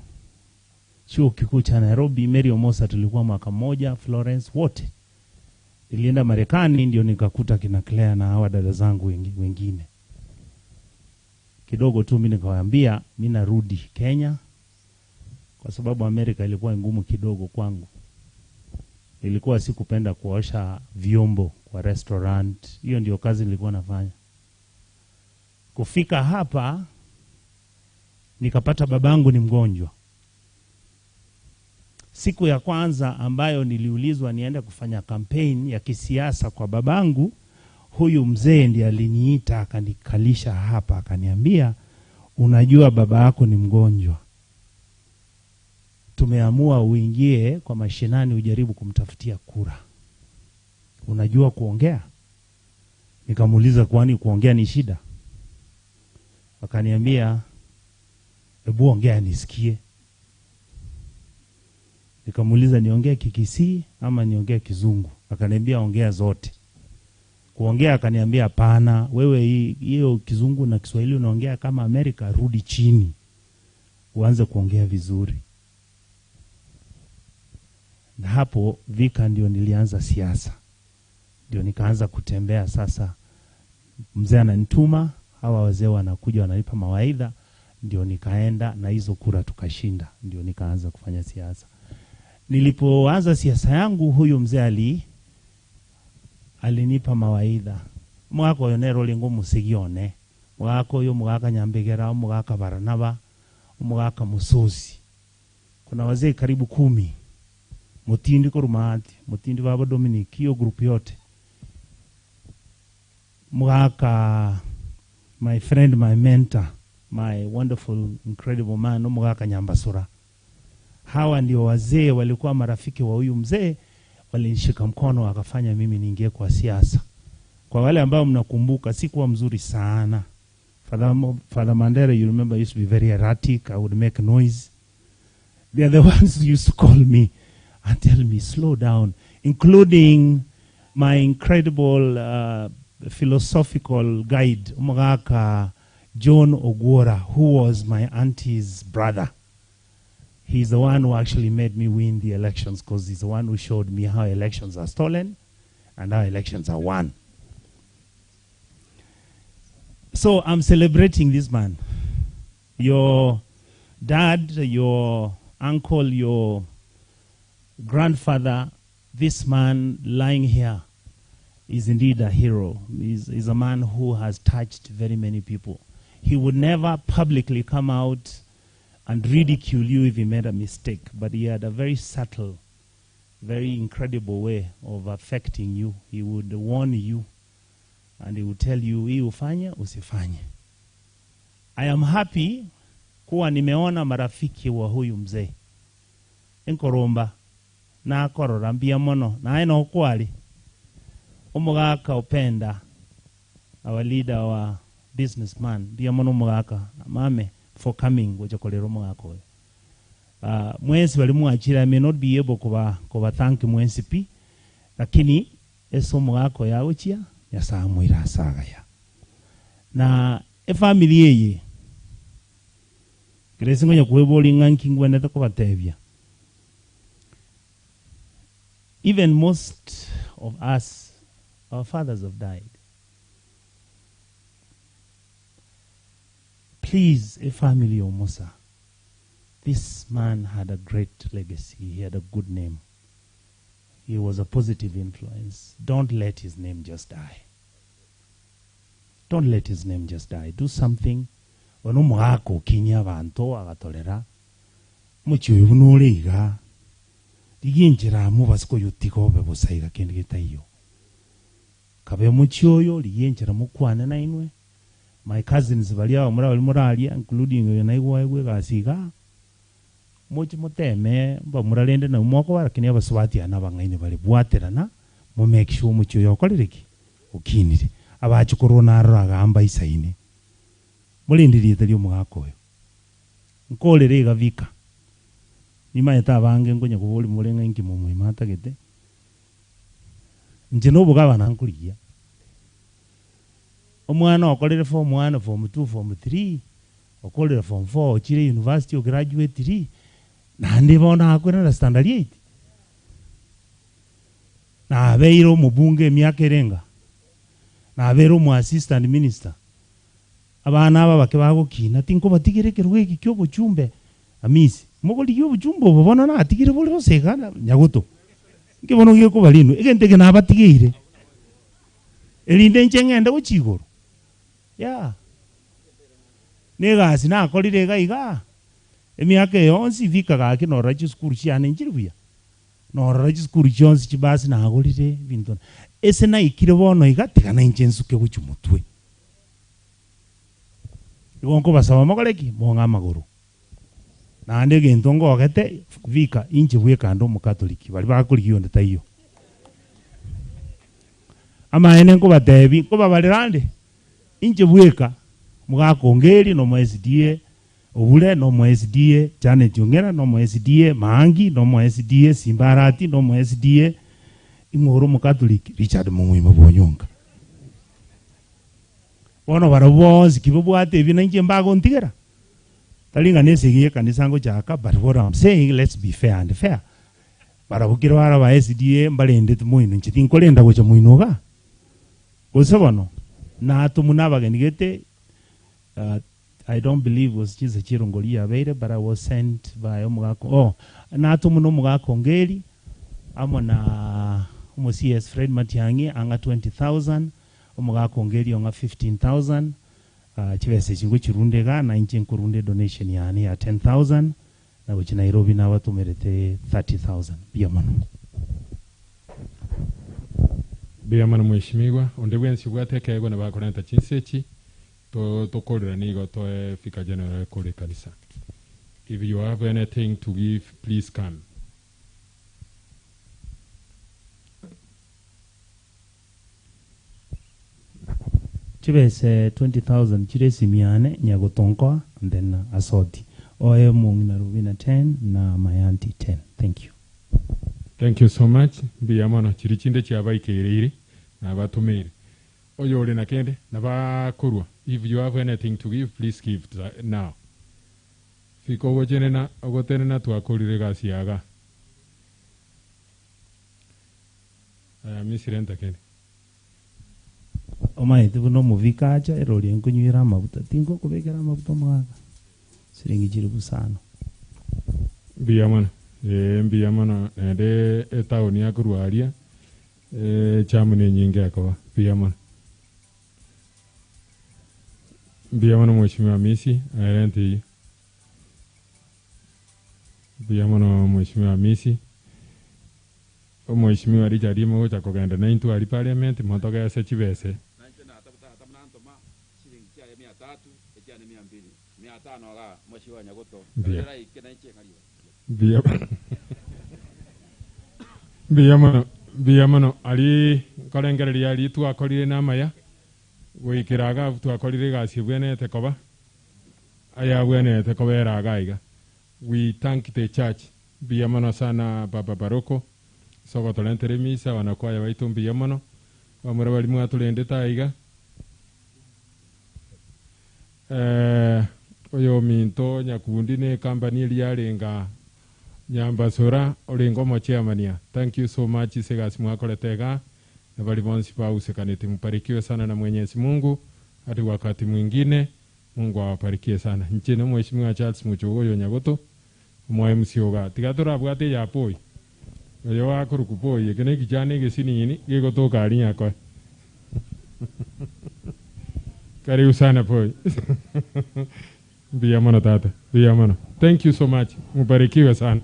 chuo kikuu cha Nairobi, Mary Omosa tulikuwa mwaka mmoja, Florence wote. Nilienda Marekani ndio nikakuta kina Claire na hawa dada zangu wengine. Kidogo tu mimi nikawaambia mimi narudi Kenya kwa sababu Amerika ilikuwa ngumu kidogo kwangu. Nilikuwa sikupenda kuosha vyombo kwa restaurant. Hiyo ndio kazi nilikuwa nafanya. Kufika hapa nikapata babangu ni mgonjwa. Siku ya kwanza ambayo niliulizwa niende kufanya campaign ya kisiasa kwa babangu, huyu mzee ndiye aliniita akanikalisha hapa akaniambia, unajua baba yako ni mgonjwa. Tumeamua uingie kwa mashinani ujaribu kumtafutia kura. Unajua kuongea? Nikamuuliza kwani kuongea ni shida? Akaniambia, hebu ongea nisikie. Nikamuuliza niongee Kikisii ama niongee Kizungu? Akaniambia ongea zote. Kuongea akaniambia hapana, wewe hiyo Kizungu na Kiswahili unaongea kama Amerika, rudi chini uanze kuongea vizuri. Na hapo vika ndio nilianza siasa. Ndio nikaanza kutembea sasa. Mzee ananituma, hawa wazee wanakuja wananipa mawaidha, ndio nikaenda na hizo kura tukashinda. Ndio nikaanza kufanya siasa. Nilipoanza siasa yangu, huyu mzee alinipa mawaidha. Mwako yonero lingo musigione. Mwako yo mwaka Nyambegera, mwaka Baranaba, mwaka Musozi. Kuna wazee karibu 10. Mutindi Kurumati, Mutindi Baba Dominic, hiyo group yote. Mwaka my friend, my mentor, my wonderful, incredible man, mwaka Nyambasura. Hawa ndio wazee walikuwa marafiki wa huyu mzee, walinishika mkono wakafanya mimi niingie kwa siasa. Kwa wale ambao mnakumbuka sikuwa mzuri sana. Father Mandela, you remember, used to be very erratic. I would make noise. They are the ones who used to call me and tell me slow down, including my incredible philosophical guide, Umagaka John Ogwora, who was my auntie's brother. He's the one who actually made me win the elections, because he's the one who showed me how elections are stolen and how elections are won. So I'm celebrating this man. Your dad, your uncle, your grandfather, this man lying here is indeed a hero. He's a man who has touched very many people. He would never publicly come out and ridicule you if he made a mistake, but he had a very subtle, very incredible way of affecting you. He would warn you and he would tell you, hii ufanye, usifanye. I am happy kuwa nimeona marafiki wa huyu mzee. Enkoromba na korora mbia mono na aina okwali. Umugaka Openda, our leader, our businessman, mbia mono umugaka mame for coming gochokolero mwako. Mwensi walimuachira, I may not be able kuba thank mwensi pi, lakini eso mwako ya uchia ya samwira saga ya na family yeye Grace ngonya kuweboli nganki ngwene to kubatebya. Even most of us, our fathers have died. Please, a family Omosa, this man had a great legacy. He had a good name. He was a positive influence. Don't let his name just die. Don't let his name just die. Do something. Wanumwako kinya banto agatolera. Muchiyo ibunuriga. liginjira mu basiko yutiko be busaiga kendi gitayo kabe muchyoyo liginjira mukwana na inwe my cousins bali aho muri muralia including na igwe gasiga mochi moteme mba muralende na umoko barakini abaswati anabangaine bali bwaterana mu make sure muchyoyo okorereki ukinire abachi corona ragamba isaine mulindiriye tali umugakoyo nkolere gavika nima yatabange ngonya kubuli mulenga inki mu mwimata gete nje no bugaba nankuriya omwana okolere form 1 form 2 form 3 okolere form 4 ochire university o graduate 3 na ndibona akwena na standard 8 na abeiro mubunge myaka erenga na abero mu assistant minister abana aba bakebagukina tinko batigerekerwe iki kyo buchumbe amisi mogoli yo buchumbo bobona na atigire bole bosegana nyagoto ngibono giye ko balino igentege na batigire elinde nchengenda uchigoro ya negasi na akolire gaiga emyaka yonsi vika gake no raji school cyane njiribuya no raji school jonsi kibasi na agolire bintu ese na ikire bono igatika na inchensuke guchumutwe igonko basaba makoleki monga maguru na ndege ntongo ogete vika inchi bwekando mu katoliki bali bakuliyo ndetayo ama ene ko batebi ko babalirande inchi bweka mugakongeri no mu SDA obule no mu SDA cyane cyongera no mu SDA mangi no mu SDA simbarati no mu SDA imoro mu katoliki Richard Mumwima bonyonga ono barabonzi kibubwate bina inchi mbago ntigera talinga nesigiye kanisa ngo chaka but what I'm saying let's be fair and fair barabukira bara ba SDA mbalende tumuino nchitinkolenda gocha muinoga osobono na tumunabageni gete I don't believe was chiza chirongoli abeire but I was sent by omugako na tumuno mugako ngeli amona umo CS Fred Matiangi anga 20,000 omugako ngeli onga 15,000 chivese chingo chirundega na inchi nkurunde donation yani ya 10,000 na uchi Nairobi na watu merete 30,000 biyamana mweshimiwa ondebwensi bwatekego na bakoranta chinsechi to kolera nigo to fika general kole kanisa. If you have anything to give, please come. Chibese 20,000 chiresi miane nyago tonkoa and then asoti oe Mong'ina Rubina 10 na Mayanti 10. Thank you. Thank you so much. Biyamana chirichinde chiabaikeiriri na batumire. Oyo ole nakende na bakurwa. If you have anything to give, please give now. Fiko wojenena ogotenena twakurire gasiaga. Misirenta kende. Omae tubuno muvika acha eroli enkunywira amabuta tingo kubekera amabuta mwaga siringi chiri busano biyamana biyamana ende etaoni ya kurwaria chamune nyinge akwa biyamana mheshimiwa misi arenti biyamana mheshimiwa misi mheshimiwa Richard Mogotu akogenda na into ali parliament motoka ya sechibese biyamano ali kolengereri ali twakorire namaya gwikiraga twakorire gasi bwenete koba aya bwenete kobera gaiga. We thank the church biyamano sana baba baroko soko tolentere misa wanakwaya baitu biyamano bamura bali mwatulende taiga oyo minto nyakundi ne company elialenga nyambasora olengo mochiamania. Thank you so much segasi mwakoletega na bali bonsi pa usekanete mparikiwe sana na Mwenyezi Mungu hadi wakati mwingine. Mungu awaparikie sana. Nchini mheshimiwa Charles Muchogoyo Nyagoto mwa MCOga tigatora bwate ya poi oyo wakurukupoi kene kijane gesini yini gegotoka alinya kwa karibu sana poi biyamana tata biyamana. Thank you so much, mubarikiwe sana.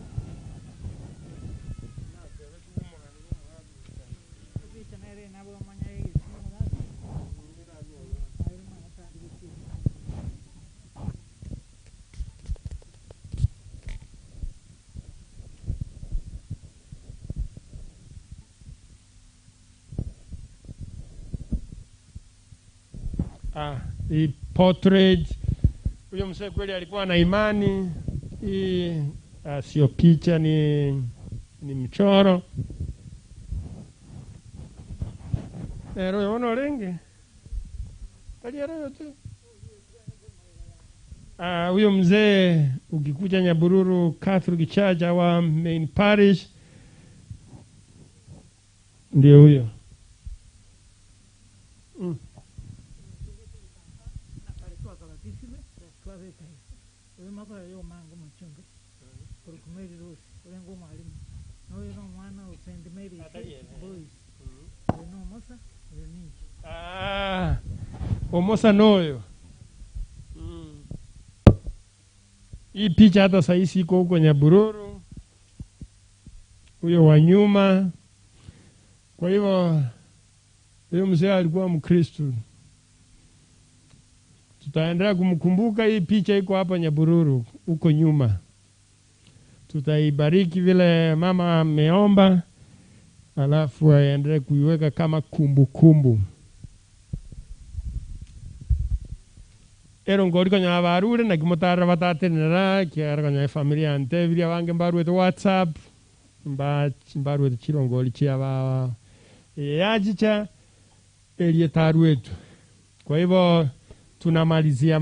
hii portrait. Huyo mzee kweli alikuwa na imani. Hii sio picha, ni mchoro. Royo ono renge. Huyo mzee ukikuja Nyabururu Catholic Church wa main parish ndio huyo. Omosa noyo. Hii picha hata saisi iko huko Nyabururu. Huyo wa nyuma. Kwa hivyo huyo mzee alikuwa Mkristo. Tutaendelea kumkumbuka. Hii picha iko hapa Nyabururu huko nyuma. Tutaibariki vile mama ameomba, alafu aendelee kuiweka kama kumbukumbu. Ero ngori kanya barure na kimotara batatenera kiara kanya familia ante vile wange mbaru eto WhatsApp mbaru eto chirongoli chia ba yajicha elie taru etu. Kwa hivyo tunamalizia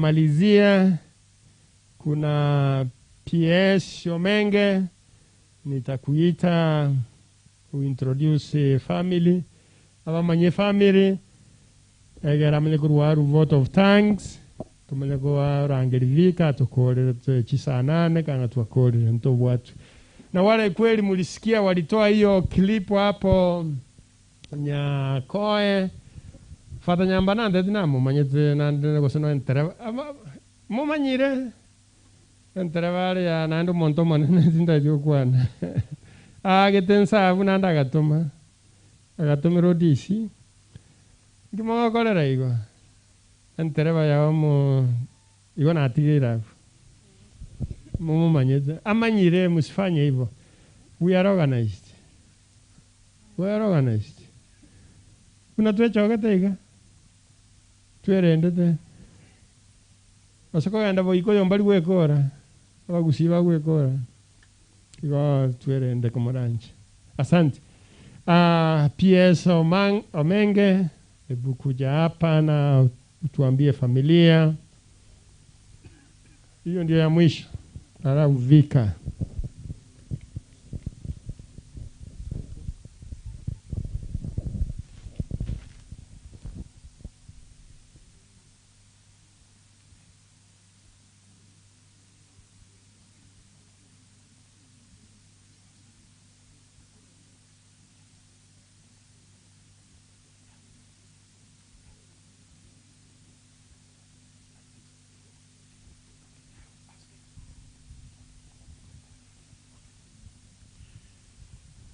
kuna PS Omenge nitakuita uintroduce family aba manye family egera mle kuruaru vote of thanks tumele kwa rangelivika tukore chisanane kana tuakore nto watu na wale kweli mulisikia walitoa hiyo clip hapo Nyakoe fata nyamba nande dinamo manyete nande ko sino entere mo manyire entere vale ya nando monto manene tinda dio kwana getensa bunanda gatoma rodisi ngimo kolera igo entere vaya mo igo natigira mo manyete amanyire musifanye hivyo. We are organized. Kuna tuechoka tega twerendete asoko yanda boiko yombali gwekora abagusiba gwekora igo twerende komoranche. Asante. PS Omenge hebu kuja hapa na tuambie familia hiyo ndio ya mwisho. Ala uvika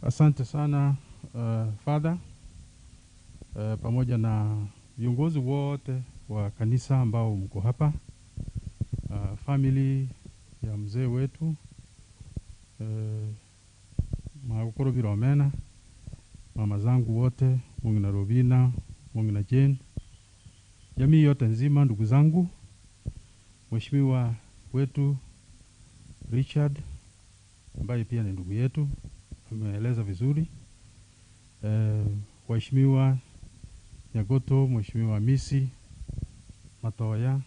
Asante sana Father, pamoja na viongozi wote wa kanisa ambao mko hapa, family ya mzee wetu Makopiro Biromena, mama zangu wote, Mong'ina Robina, Mong'ina Jane, jamii yote nzima, ndugu zangu, mheshimiwa wetu Richard ambaye pia ni ndugu yetu ameeleza vizuri, waheshimiwa Nyagoto, mheshimiwa Misi Matoya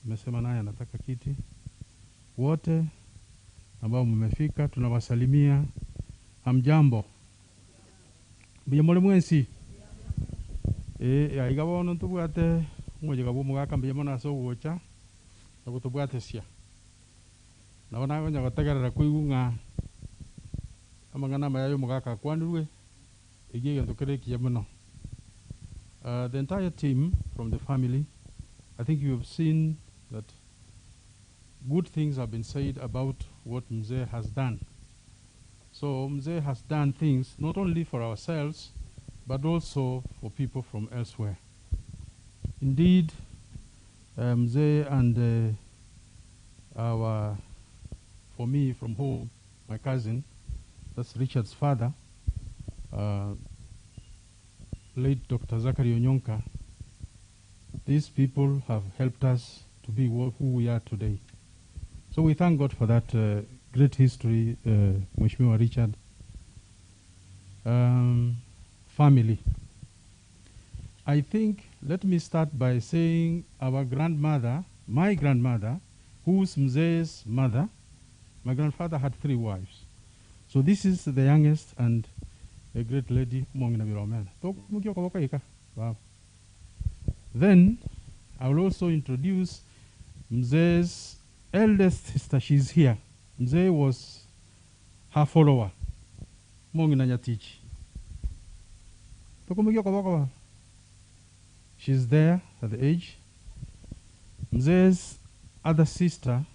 amesema naye anataka kiti, wote ambao mmefika tunawasalimia. Hamjambo? Mbiye mwensi ya igabono tubwate mmoja gabo mugaka mbiye mona so wocha nakutubwate sia naona gonya gatagarara kuigunga amangana mayayo mugaka kwanurwe igiye ndokereki yamuno. The entire team from the family, I think you have seen that good things have been said about what Mzee has done. So Mzee has done things not only for ourselves but also for people from elsewhere. Indeed, Mzee and for me from home, my cousin, that's Richard's father, late Dr. Zachary Onyonka, these people have helped us to be who we are today. So we thank God for that great history, Mheshimiwa Richard. Family. I think, let me start by saying our grandmother, my grandmother, who's Mzee's mother, my grandfather had 3 wives. So this is the youngest and a great lady, Mong'ina. Wow. Then I will also introduce Mzee's eldest sister. She's here. Mzee was her follower. Mong'ina Nyatichi. She's there at the age. Mzee's other sister,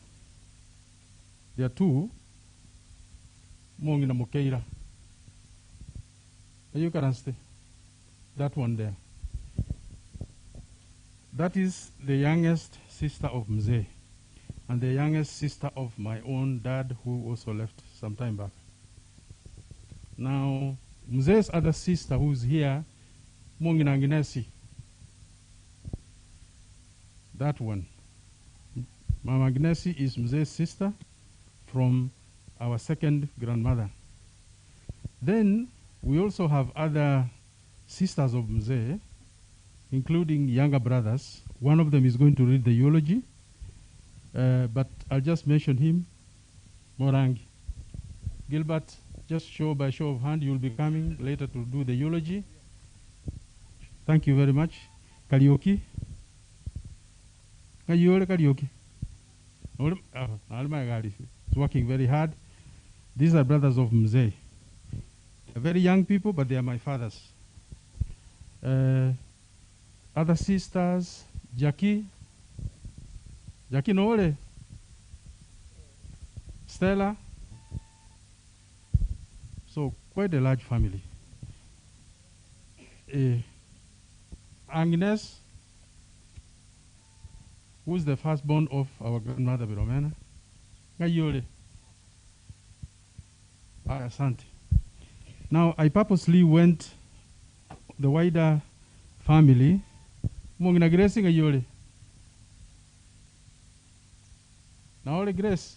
there are 2. Mong'ina Mokeira. You can stay. That one there. That is the youngest sister of Mzee, and the youngest sister of my own dad, who also left some time back. Now, Mzee's other sister, who's here, Mong'ina Nginesi. That one. Mama Gnesi is Mzee's sister from our second grandmother. Then we also have other sisters of Mzee, including younger brothers. One of them is going to read the eulogy, but I'll just mention him, Morangi. Gilbert, just by show of hand, you'll be coming later to do the eulogy. Thank you very much. Karaoke. Karaoke. It's working very hard. These are brothers of Mzee. They're very young people, but they are my fathers. Other sisters, Jackie Noole, Stella. So quite a large family. Agnes, who's the firstborn of our grandmother Biromena. Gayole. Asante. Now, I purposely went the wider family. Mong'ina Grace Gayole. Now, all Grace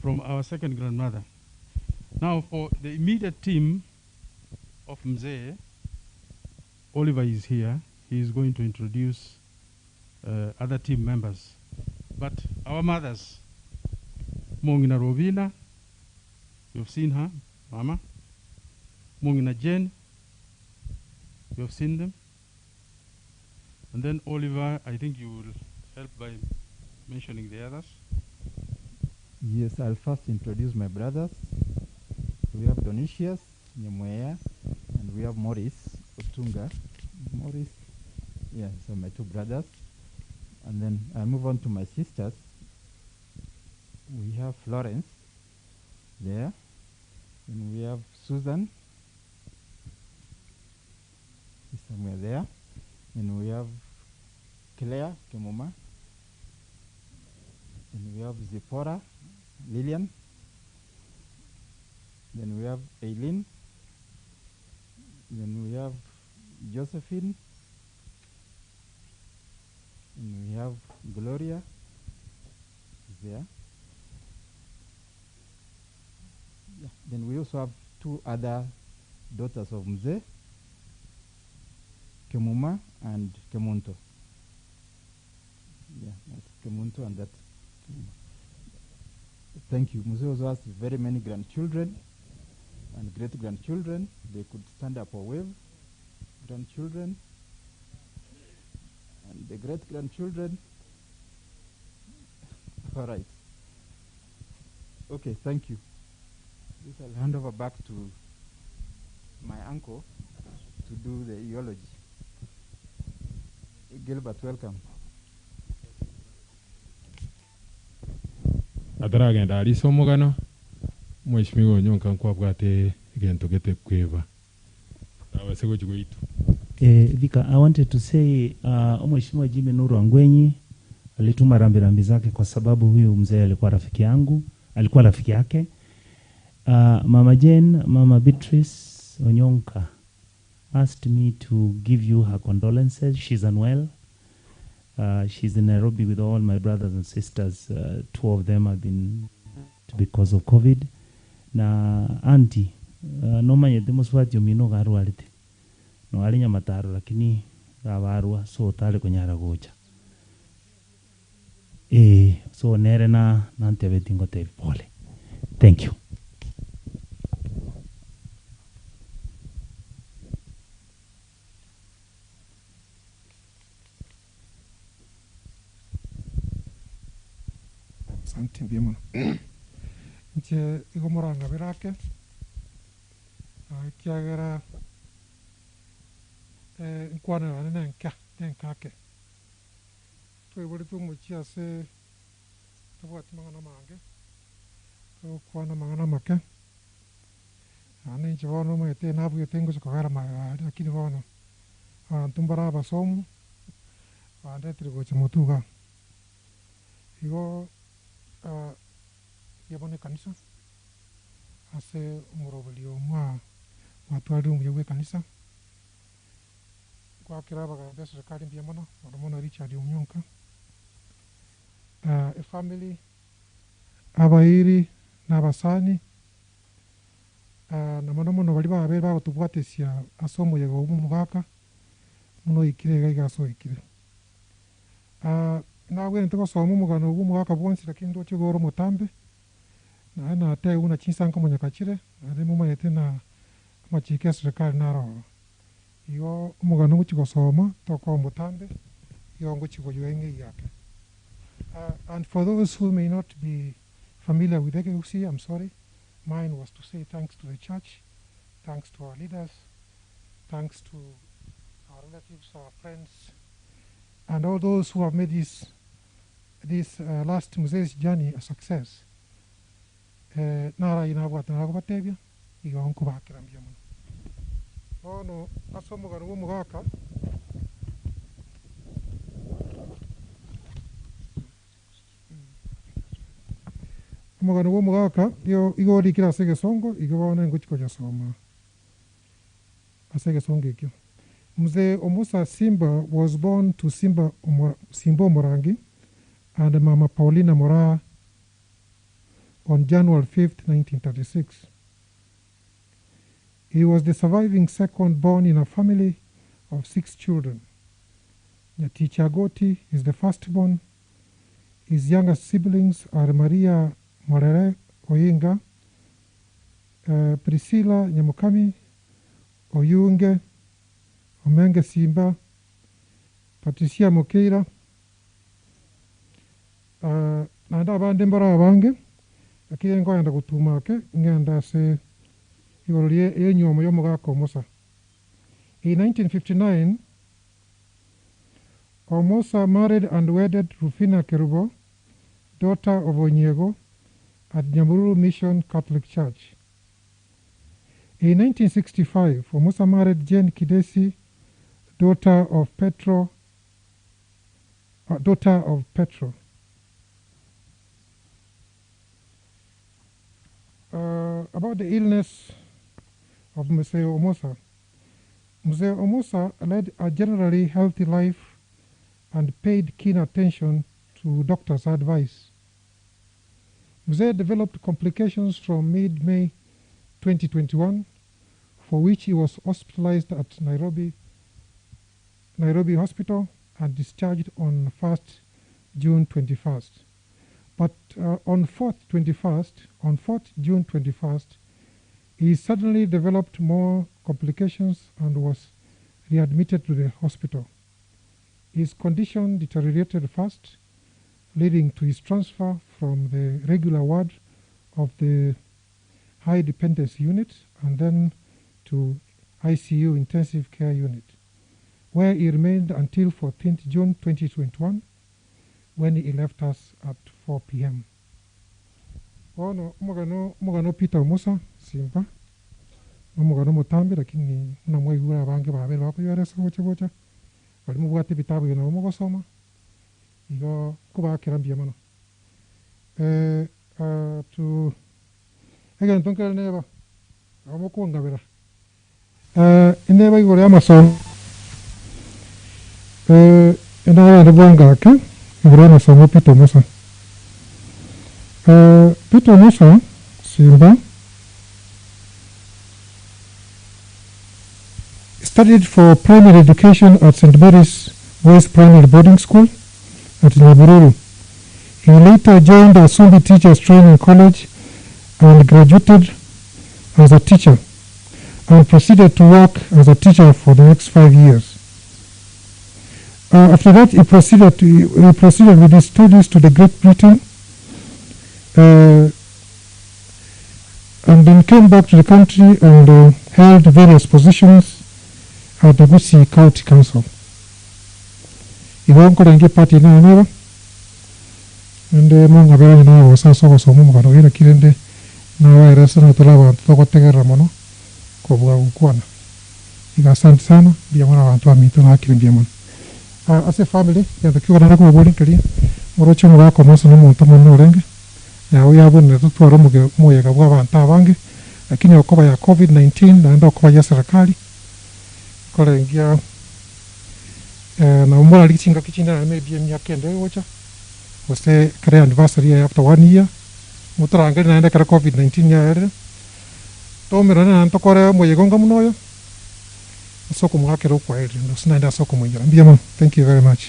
from our second grandmother. Now, for the immediate team of Mzee, Oliver is here. He is going to introduce other team members. But our mothers, Mong'ina Rovina, you've seen her, Mama. Mong'ina Jane, you have seen them. And then Oliver, I think you will help by mentioning the others. Yes, I'll first introduce my brothers. We have Donisius Nyemweya, and we have Morris Otunga. Morris, yeah, so my 2 brothers. And then I'll move on to my sisters. We have Florence there. And we have Susan is somewhere there. And we have Claire Kemoma. And we have Zipporah Lillian. Then we have Aileen. Then we have Josephine. And we have Gloria there. Yeah. Then we also have 2 other daughters of Mzee, Kemuma and Kemunto. Yeah, that's Kemunto and that's Kemuma. Thank you. Mzee also has very many grandchildren and great-grandchildren. They could stand up or wave. Grandchildren. And the great-grandchildren. All right. Okay, thank you. This I'll hand over back to my uncle to do the eulogy. Gilbert, welcome. Ataragenda alisomogano Mheshimiwa Onyonka nkwabwate gento gete kweva. Abasego chigwitu. Vika, I wanted to say Mheshimiwa Jimmy Nuru Angwenyi alituma rambirambi zake kwa sababu huyu mzee alikuwa rafiki yangu, alikuwa rafiki yake. Mama Jane, Mama Beatrice Onyonka asked me to give you her condolences. She's unwell She's in Nairobi with all my brothers and sisters. 2 of them have been because of COVID. Na auntie, nomanye demonstrate yomino garwarite. No alinya mataro lakini gawarwa so tale kunyara gocha. So nere na nante betingo te pole. Thank you. Asante bien. Nche igomoranga birake. Kiagera nkwana na nkake. Twebuli tumuchia se tabwati mangana mange. Kwana mangana make. Ane nche bono mwete nabu yotengo chokagara magari lakini bono tumbara basomu. Ande trigoche motuga. Igo yabone kanisa ase umurobelio mwatwali umuywe kanisa kwa kiraba ga serikali mbia mono Richard Umyonka a family abairi n'abasani na mono bali babe bagotubwatesia asomo yego umugaka muno ikire gaiga so ikire nawe nitugosoma umugano w'umugaka bwonsi lakini ndo kigoro mutambe na ate una chinsanka munyakachire ari mu mayete na machike serikali naro iyo umugano w'ikigosoma toko mutambe iyo ngo kigoyenge yake and for those who may not be familiar with EKUC, I'm sorry, mine was to say thanks to the church, thanks to our leaders, thanks to our relatives, our friends, and all those who have made this last Mzee's journey a success. Nara inabwata narakubatebya iyo nkubakira mbya muno. Ono asomugano w'umugaka umugano w'umugaka iyo igori kira segesongo igobona nguchiko ja soma asegesongo ikyo. Mzee Omosa Simba was born to Simba Morangi and Mama Paulina Mora on January 5th, 1936. He was the surviving second born in a family of 6 children. Nyaticha Goti is the firstborn. His younger siblings are Maria Morere Oyinga, Priscilla Nyamukami, Oyunge, Omenge Simba, Patricia Mokeira, na ndabande mbara abange akire ngoyanda gutumake ngenda se igorie yenyomo yomugaka Omosa. In 1959 Omosa married and wedded Rufina Kerubo, daughter of Onyego, at Nyamuru Mission Catholic Church. In 1965 Omosa married Jane Kidesi, daughter of Petro. About the illness of Mzee Omosa. Mzee Omosa led a generally healthy life and paid keen attention to doctors' advice. Mzee developed complications from mid-May 2021, for which he was hospitalized at Nairobi Hospital and discharged on 1st June 21st. But on 4th June 21st, he suddenly developed more complications and was readmitted to the hospital. His condition deteriorated fast, leading to his transfer from the regular ward of the high dependency unit and then to ICU intensive care unit, where he remained until 14th June 2021, when he left us at 4 p.m. Ono mugano Peter Omosa Simba mugano mutambi lakini namwegura abange babere bakuyaresa bocha bali mubwate bitabu bino mugosoma igo kubakira mbye mono to again tonkera neba amukungabira ineba igore amasomo ina bonga ke ngoro somo Peter Omosa. Peter Omosa Simba studied for primary education at St. Mary's West Primary Boarding School at Nyabururu. He later joined the Sumbi Teachers Training College and graduated as a teacher and proceeded to work as a teacher for the next 5 years. After that, he proceeded with his studies to the Great Britain and then came back to the country and held various positions at the Gusii County Council. Iwanko lengi party na neva ende munga bera na wasa soko somo mukano gira kirende na waira sana tolaba toko tegera mono ko buga kukwana. Iga asante sana bia mwana wantu amitu na akiri bia mwana. As a family, ya tukiwa na kwa boarding kali morocho mu bako moso no muntu mono renge ya uya bone tutwara mu ya kabwa banta bangi lakini okoba ya COVID-19 na ndo okoba ya serikali kole ngia na umora likinga kichina na maybe myaka ende wocha wase kare anniversary after 1 year mutaranga na enda kare COVID-19 ya ere to mera na ntokore mu yegonga munoyo soko mwakero kwa ere ndo sinaenda soko mwingira mbia mama. Thank you very much.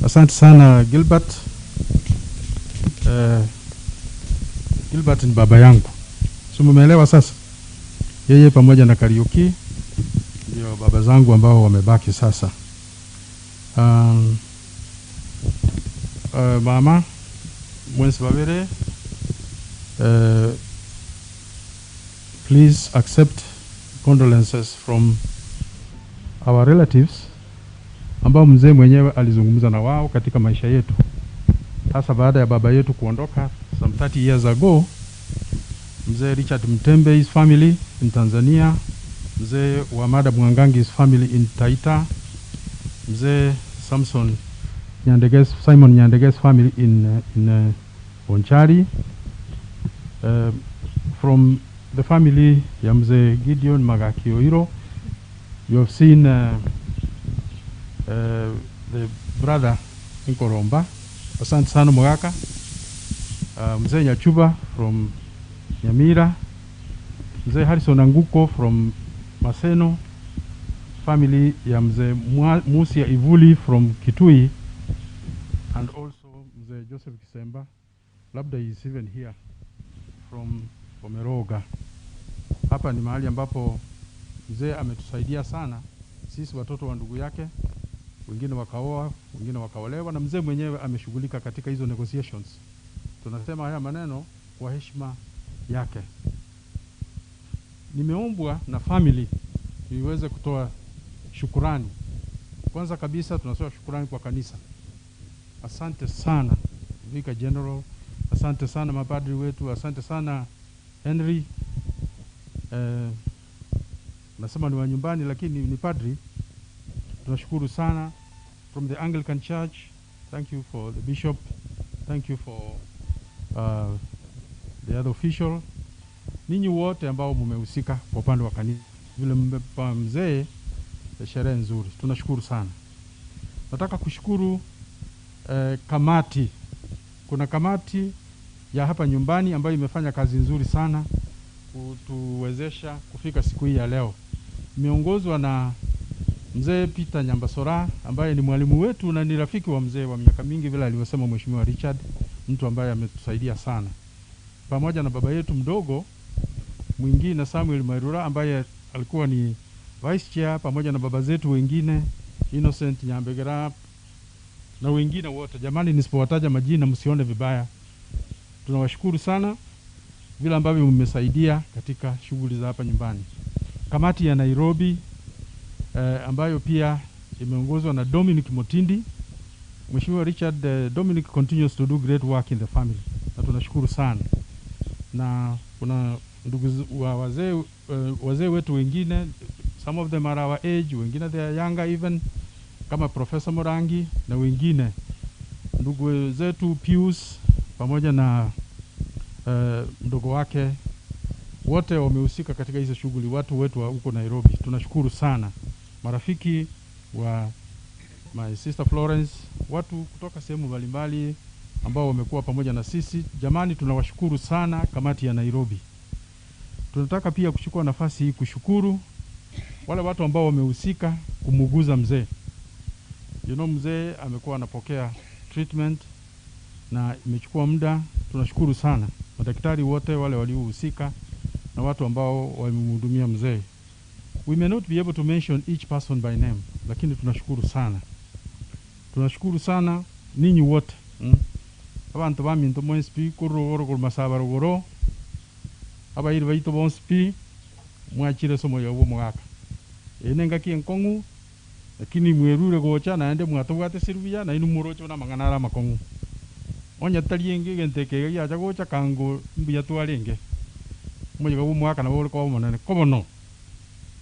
Asante sana Gilbert. Gilbert ni baba yangu. So mumeelewa sasa? Yeye pamoja na Kariuki ndio baba zangu ambao wamebaki sasa. Mama mwensi babere, please accept condolences from our relatives ambao mzee mwenyewe alizungumza na wao katika maisha yetu. Hasa baada ya baba yetu kuondoka some 30 years ago, mzee Richard Mtembe his family in Tanzania, mzee wa Mada Mwangangi his family in Taita, mzee Simon Nyandege's family in Onchari, from the family ya mzee Gideon Magakioiro. You have seen the brother Nkoromba, asante sana Mwaka, mzee Nyachuba from Nyamira, mzee Harrison Anguko from Maseno, family ya mzee Musia Ivuli from Kitui, and also mzee Joseph Kisemba, labda is even here, from Omeroga. Hapa ni mahali ambapo mzee ametusaidia sana sisi watoto wa ndugu yake, wengine wakaoa, wengine wakaolewa, na mzee mwenyewe ameshughulika katika hizo negotiations. Tunasema haya maneno kwa heshima yake. Nimeombwa na family niweze kutoa shukurani. Kwanza kabisa tunatoa shukurani kwa kanisa. Asante sana Vicar General, asante sana mapadri wetu, asante sana Henry. Nasema ni wa nyumbani lakini ni padri. Tunashukuru sana. From the Anglican Church, thank you for the bishop, thank you for the other official. Ninyi wote ambao mmehusika kwa upande wa kanisa, vile mmempa mzee sherehe nzuri, tunashukuru sana. Nataka kushukuru kamati. Kuna kamati ya hapa nyumbani ambayo imefanya kazi nzuri sana kutuwezesha kufika siku hii ya leo. Imeongozwa na mzee Peter Nyambasora ambaye ni mwalimu wetu na ni rafiki wa mzee wa miaka mingi, vile alivyosema mheshimiwa Richard, mtu ambaye ametusaidia sana. Pamoja na baba yetu mdogo mwingine Samuel Mairura ambaye alikuwa ni vice chair, pamoja na baba zetu wengine Innocent Nyambegera na wengine wote. Jamani, nisipowataja majina msione vibaya. Tunawashukuru sana vile ambavyo mmesaidia katika shughuli za hapa nyumbani. Kamati ya Nairobi ambayo pia imeongozwa na Dominic Motindi Mheshimiwa Richard, Dominic continues to do great work in the family. Na tunashukuru sana. Na kuna ndugu wazee wetu wengine, some of them are our age, wengine they are younger even, kama Professor Morangi na wengine. Ndugu zetu Pius pamoja na mdogo wake wote wamehusika katika hizo shughuli, watu wetu wa huko Nairobi. Tunashukuru sana. Marafiki wa my sister Florence, watu kutoka sehemu mbalimbali ambao wamekuwa pamoja na sisi. Jamani, tunawashukuru sana kamati ya Nairobi. Tunataka pia kuchukua nafasi hii kushukuru wale watu ambao wamehusika kumuguza mzee. Mzee amekuwa anapokea treatment na imechukua muda. Tunashukuru sana madaktari wote wale waliohusika na watu ambao wamemhudumia mzee. We may not be able to mention each person by name, lakini tunashukuru sana. Tunashukuru sana ninyi wote. Abantu baminto monspi kurugoro masaba rugoro. Abayiri bayito bonspi mwachire somo yobo mwaka. Enenga kienkongu lakini mwerure gocha na ende mwatubwate sirubia na inu murocho na manganara makongu. Onya talienge genteke ya jagocha kango mbuya twalenge. Moyo gabu mwaka na bolo ko monane kobono.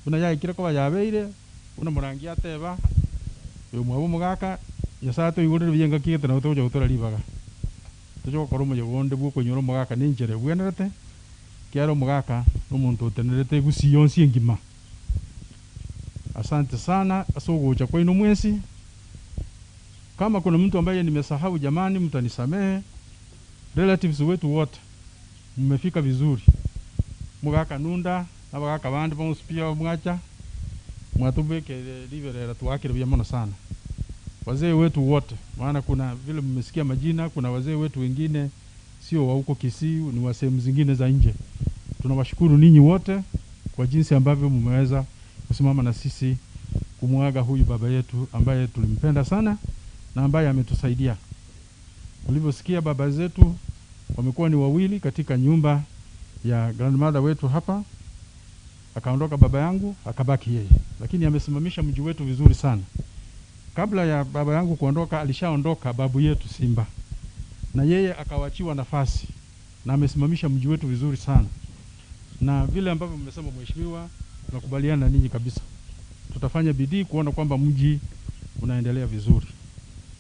Una ya ikira ko yabeire una murangi ateba. Yo mwabo mugaka yasato igore biyenga kigete na utojo utora libaga. Tojo ko romo yonde buko nyoro mugaka ninjere bwenerete. Kiaro mugaka n'umuntu utenerete gusiyo nsingima. Asante sana, asogocha kwa ino mwezi. Kama kuna mtu ambaye nimesahau jamani, mtanisamehe. Relatives wetu wote mmefika vizuri. Mugaka nunda abagaka bandi bamuspia mwacha. Mwatubeke liberera tuakire byamona sana. Wazee wetu wote, maana kuna vile mmesikia majina, kuna wazee wetu wengine sio wa huko Kisii, ni wa sehemu zingine za nje. Tunawashukuru ninyi wote kwa jinsi ambavyo mmeweza kusimama na sisi kumwaga huyu baba yetu ambaye tulimpenda sana na ambaye ametusaidia. Ulivyosikia baba zetu wamekuwa ni wawili katika nyumba ya grandmother wetu hapa. Akaondoka baba yangu, akabaki yeye. Lakini amesimamisha mji wetu vizuri sana. Kabla ya baba yangu kuondoka, alishaondoka babu yetu Simba. Na yeye akawachiwa nafasi na amesimamisha mji wetu vizuri sana. Na vile ambavyo mmesema mheshimiwa, tunakubaliana na ninyi kabisa. Tutafanya bidii kuona kwamba mji unaendelea vizuri.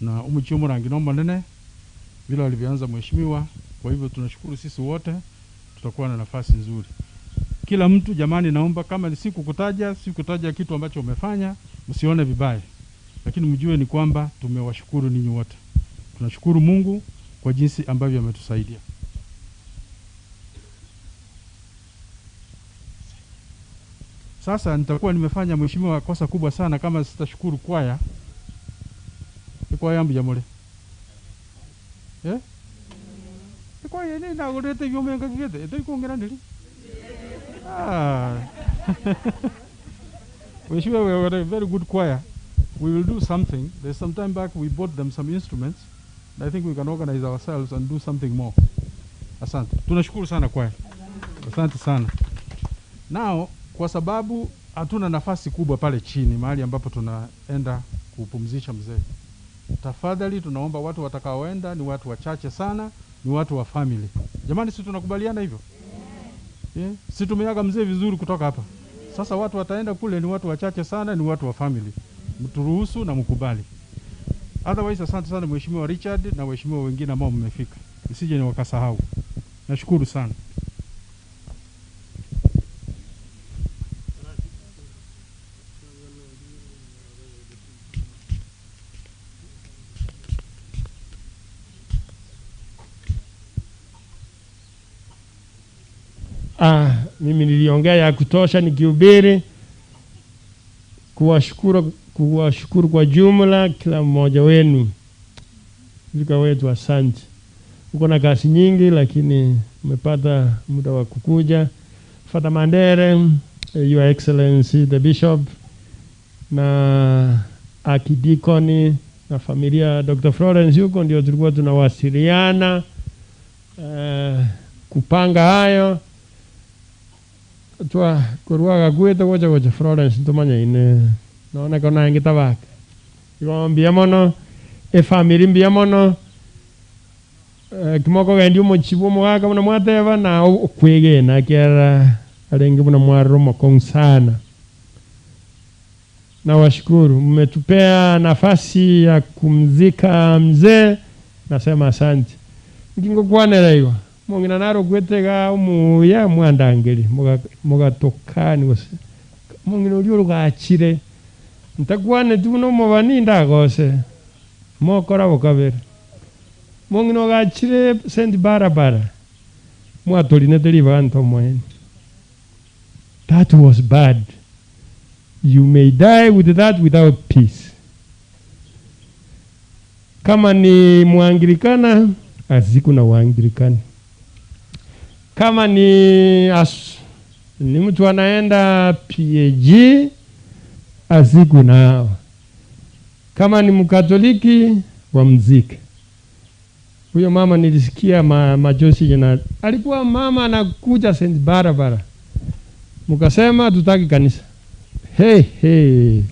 Na Onyamora nginomba nene vile walivyoanza mheshimiwa. Kwa hivyo tunashukuru sisi wote, tutakuwa na nafasi nzuri. Kila mtu jamani, naomba kama ni sikutaja kitu ambacho umefanya, msione vibaya. Lakini mjue ni kwamba tumewashukuru ninyi wote. Tunashukuru Mungu kwa jinsi ambavyo ametusaidia. Sasa nitakuwa nimefanya mheshimiwa kosa kubwa sana kama sitashukuru kwaya. Ni kwaya ambu jamole. Ni kwaya ni na urete yomenga kigete. Ito ikongera ndili. Mheshimiwa, we are a very good choir. We will do something. There's some time back we bought them some instruments. I think we can organize ourselves and do something more. Asante. Tunashukuru sana kwaya. Asante sana. Now, kwa sababu hatuna nafasi kubwa pale chini mahali ambapo tunaenda kupumzisha mzee. Tafadhali tunaomba watu watakaoenda ni watu wachache sana, ni watu wa family. Jamani, sisi tunakubaliana hivyo? Sisi tumeaga mzee vizuri kutoka hapa. Sasa watu wataenda kule ni watu wachache sana, ni watu wa family. Mturuhusu na mkubali. Otherwise, asante sana mheshimiwa Richard na waheshimiwa wengine ambao mmefika. Isije ni wakasahau. Nashukuru sana. Mimi niliongea ya kutosha nikihubiri. Kuwashukuru kwa jumla kila mmoja wenu. Vika wetu asante. Uko na kazi nyingi lakini umepata muda wa kukuja. Father Mandere, Your Excellency the Bishop na Akidikoni na familia Dr. Florence yuko ndio tulikuwa tunawasiliana kupanga hayo. Tua kuruaga kwetu goja Florence tumanya ine naona kona ngita baka. Iwambia mono family mbia mono kimoko gendi omochibo mwaka muna mwateba na okwege na kiara alengi muna mwaromo kong sana. Na washukuru mmetupea nafasi ya kumzika mzee, nasema asante. Ngingo kwanelaiwa Mong'ina naro kwetega umuya mwandangeli mugatokani gose Mong'ina uri rugachire ntakwane tuno mubani ndagose mokora bokabere Mong'ina gachire sendi barabara mwatoline teri bantu mwen. That was bad. You may die with that without peace. Kama ni Mwanglikana aziku na Waanglikana. Kama ni mtu anaenda PAG aziku nao. Kama ni Mkatoliki wamzike. Huyo mama nilisikia majosi jana. Alikuwa mama anakuja sendi barabara. Mukasema tutaki kanisa. Hey.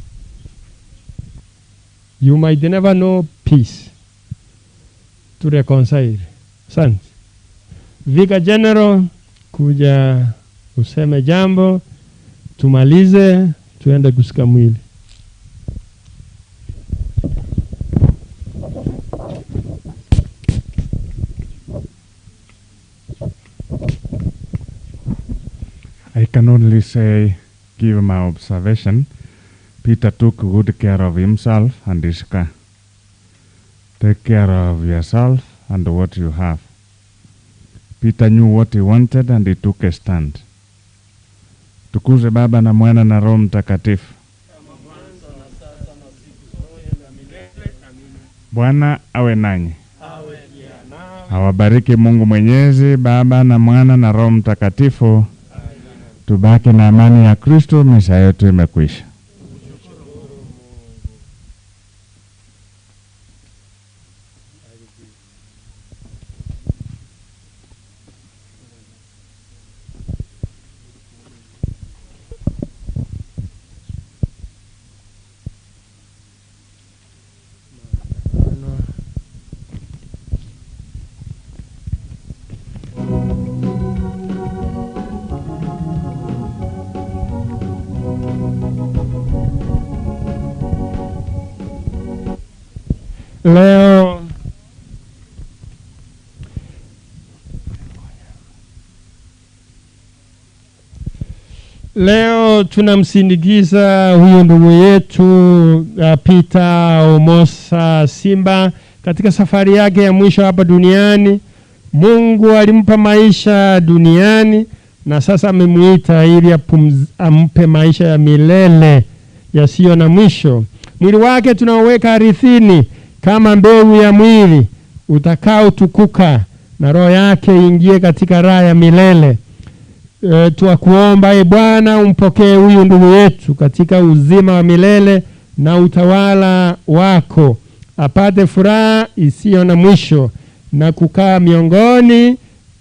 You might never know peace to reconcile. Asante. Vika General, kuja useme jambo, tumalize, tuende kusika mwili. I can only say, give my observation, Peter took good care of himself and his car. Take care of yourself and what you have. Peter knew what he wanted and he took a stand. Tukuze Baba na Mwana na Roho Mtakatifu. Bwana awe nanyi. Awabariki Mungu Mwenyezi, Baba na Mwana na Roho Mtakatifu. Tubaki na amani ya Kristo, misa yetu imekwisha. Leo tunamsindikiza huyu ndugu yetu Peter Omosa Simba katika safari yake ya mwisho hapa duniani. Mungu alimpa maisha duniani na sasa amemuita ili ampe maisha ya milele yasiyo na mwisho. Mwili wake tunauweka arithini kama mbegu ya mwili utakao tukuka, na roho yake ingie katika raha ya milele. Tuakuomba Bwana umpokee huyu ndugu yetu katika uzima wa milele na utawala wako, apate furaha isiyo na mwisho na kukaa miongoni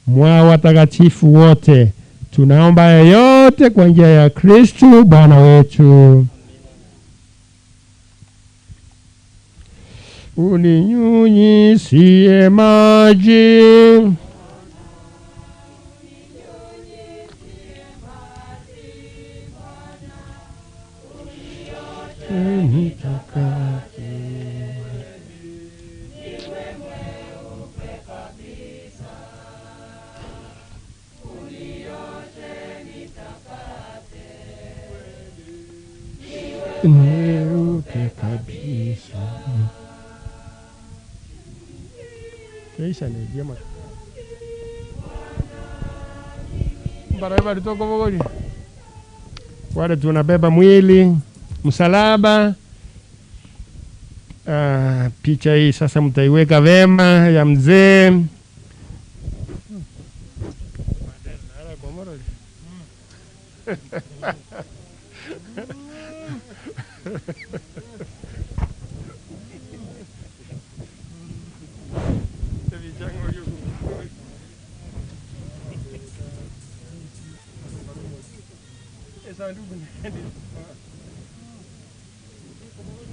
mwa watakatifu wote. Tunaomba yote kwa njia ya Kristo Bwana wetu. Uninyunyizie maji Nyeupe kabisa. Keisha ni jema. Barabara litoko mogoli. Wale tunabeba mwili, msalaba. Picha hii sasa mtaiweka vema ya mzee.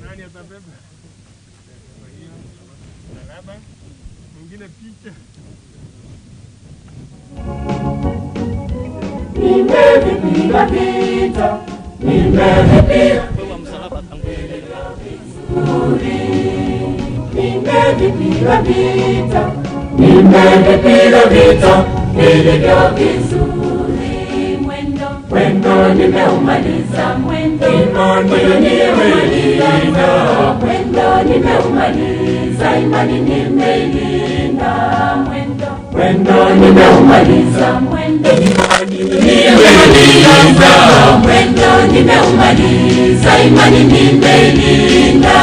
Nani atabeba? Hapa mwingine picha. Nimevipiga vita, nimevipiga nimevipiga vita, nimevipiga vita vilivyo vizuri. Mwendo nimeumaliza, mwendo nimeumaliza, mwendo nimeumaliza, imani nimeilinda. Mwendo nimeumaliza, mwendo nimeumaliza, mwendo nimeumaliza, imani nimeilinda.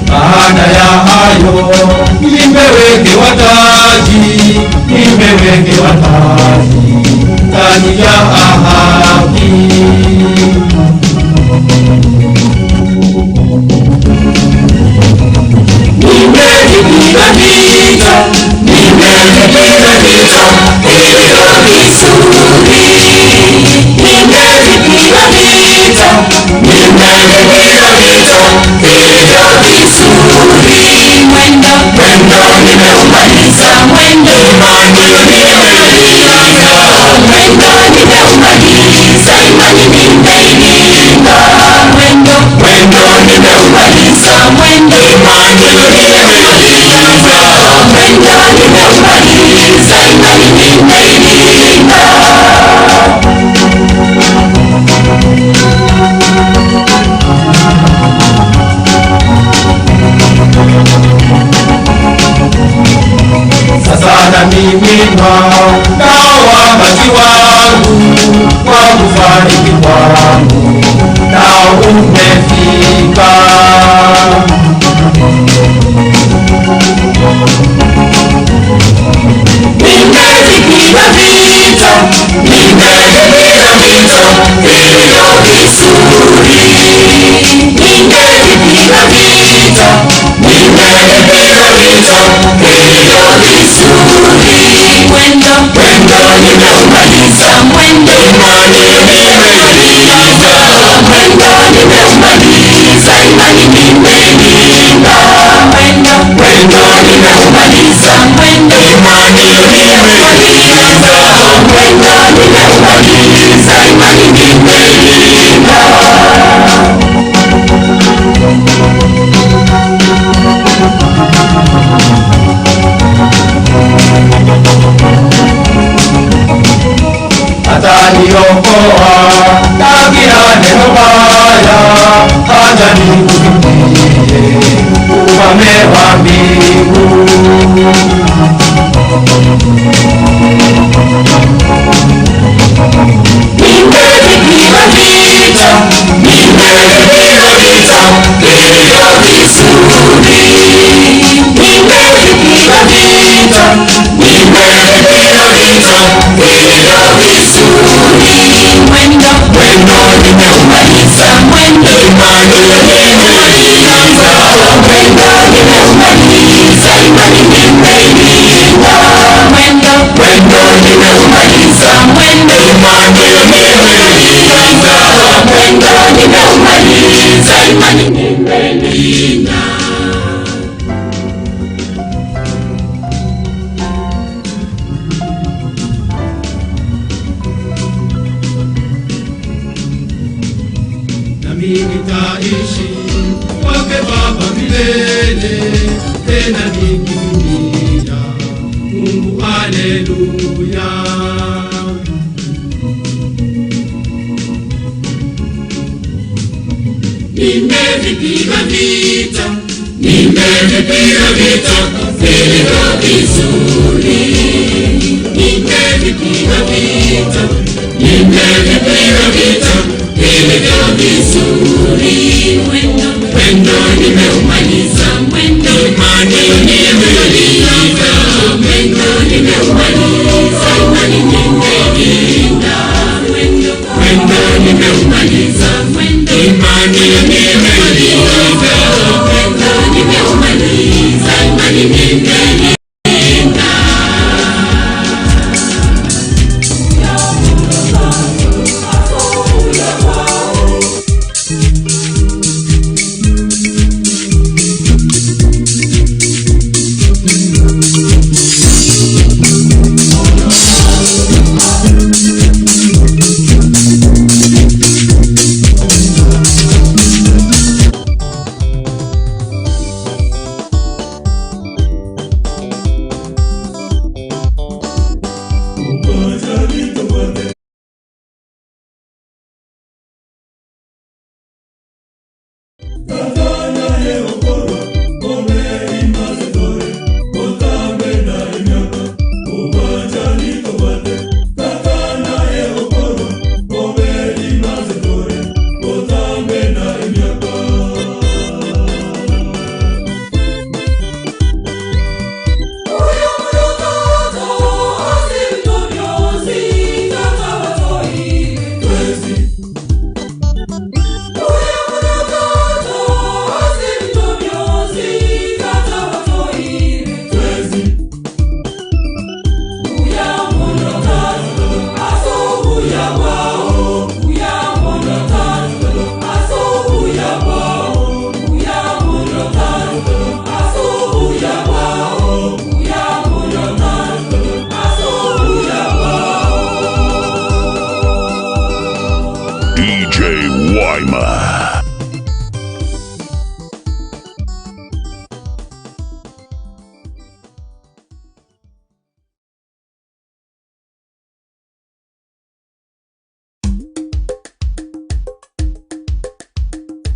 Baada ya hayo nimewekewa taji, nimewekewa taji ya haki. Nimevipiga vita, nimevipiga vita vilivyo vizuri. Nimevipiga vita, nimevipiga vita vilivyo vizuri. Mwendo nimeumaliza, mwendo nimeumaliza, mwendo nimeumaliza, imani nimeilinda. Mwendo nimeumaliza, mwendo imani nimeilinda. Mwendo nimeumaliza, imani nimeilinda. Sasa na mimi nao wakati wangu wa kufariki kwangu nao umefika. Nimevipiga vita, nimevipiga vita vilivyo vizuri. Nimevipiga vita, nimevipiga vita vilivyo vizuri. Mwendo nimeumaliza, mwendo imani nimeilinda. Mwendo nimeumaliza, imani nimeilinda. Mwendo nimeumaliza, mwendo imani nimeilinda. Mwendo nimeumaliza, imani nimeilinda. Ataniokoa na kila neno baya, hata nikufikie ufalme wa mbingu. Nimevipiga vita, nimevipiga vita vilivyo vizuri. Nimevipiga vita, nimevipiga vita vilivyo vizuri. Mwendo nimeumaliza, mwendo imani nimeilinda. Mwendo nimeumaliza, imani nimeilinda. Mwendo nimeumaliza, mwendo imani nimeilinda. Mwendo nimeumaliza, imani nimeilinda. Nami nitaishi kwake Baba milele, tena nikidumisha Mungu, haleluya. Nimevipiga vita, nimevipiga vita vilivyo vizuri. Nimevipiga vita, nimevipiga vita vilivyo vizuri. Mwendo nimeumaliza, mwendo imani nimeilinda. Mwendo nimeumaliza, imani nimeilinda. Mwendo nimeumaliza, mwendo imani nimeilinda. Mwendo nimeumaliza, imani nimeilinda.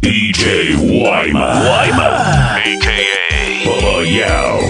DJ Wyma, a.k.a. Bubba Yao.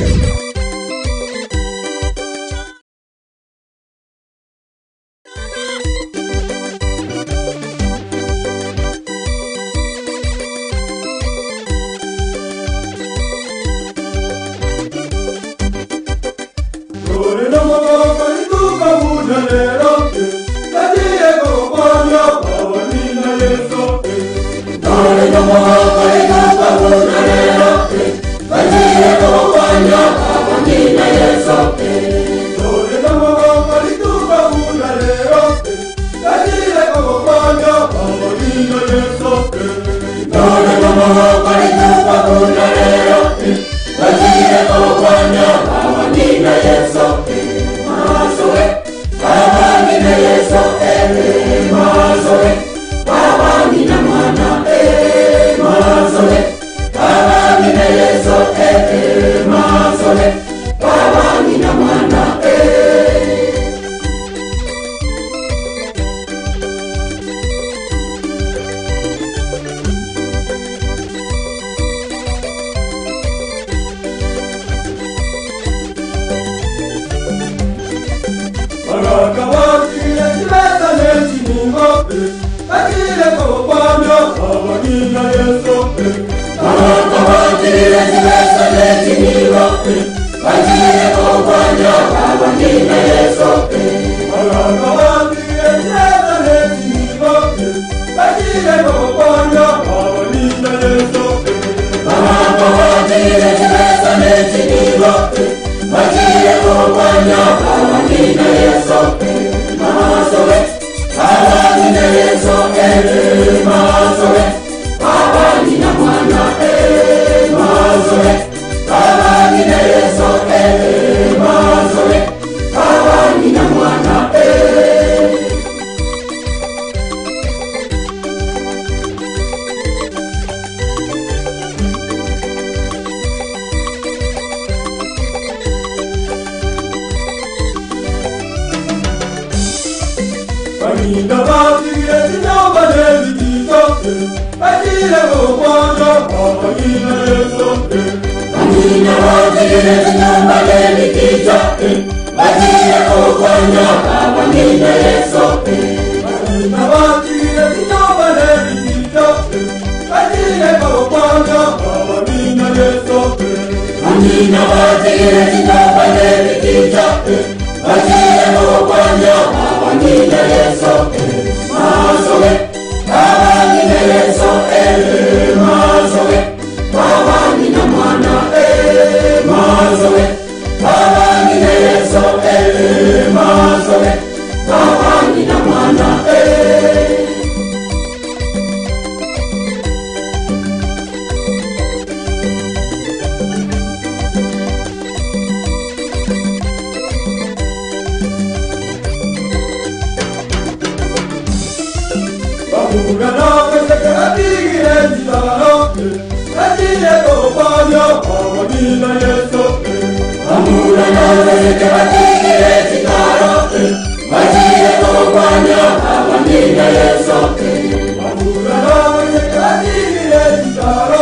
Yeso,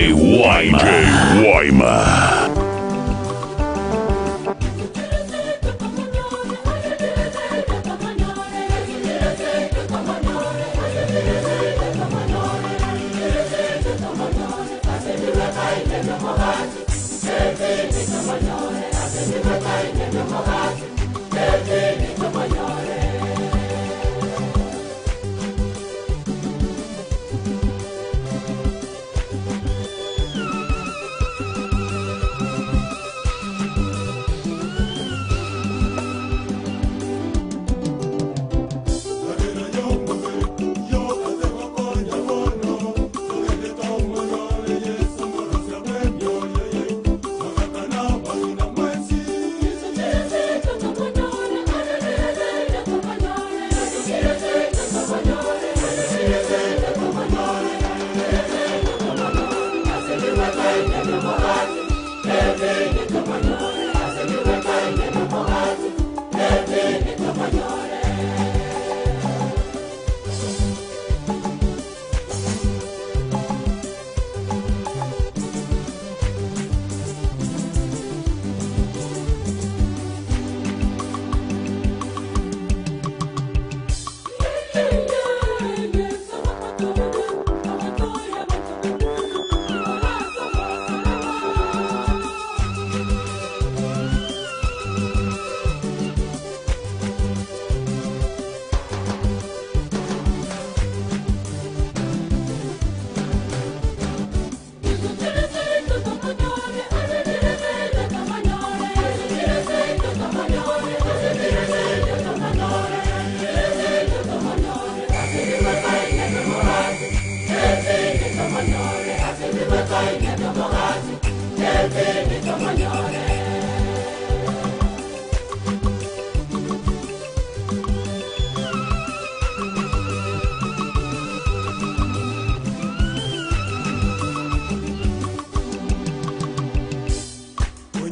DJ Wyma.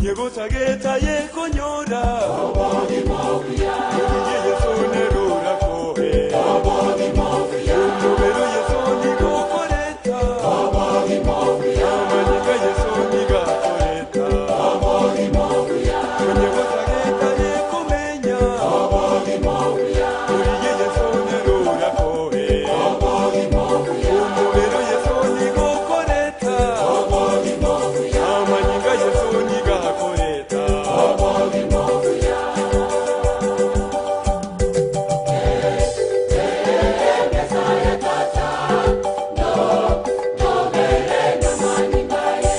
Kwenye gotageta ye konyora Obodi mokuya Kwenye yesone rura kohe Obodi mokuya Umubero yesoni gokoreta Obodi mokuya Amanyika yesoni gakoreta Obodi mokuya Kwenye gotageta ye komenya Obodi mokuya Kwenye yesone rura kohe Obodi mokuya Umubero yesoni gokoreta Obodi mokuya Amanyika yesoni gakoreta Obodi mokuya Mesaya tata No mere na manibaye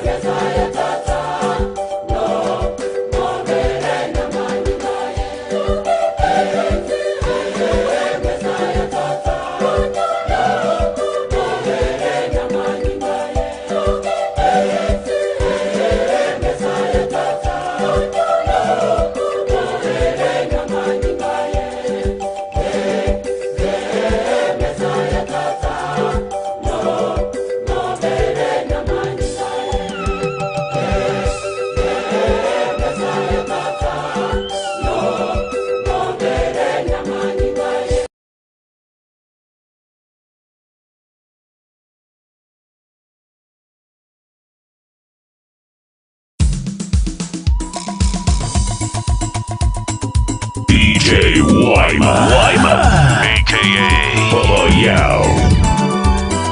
Mesaya tata No mere na manibaye Mesaya tata No mere na manibaye Mesaya tata No mere na manibaye Mesaya tata No mere na manibaye Mesaya tata No mere na manibaye DJ Wyman, aka Baba Yao.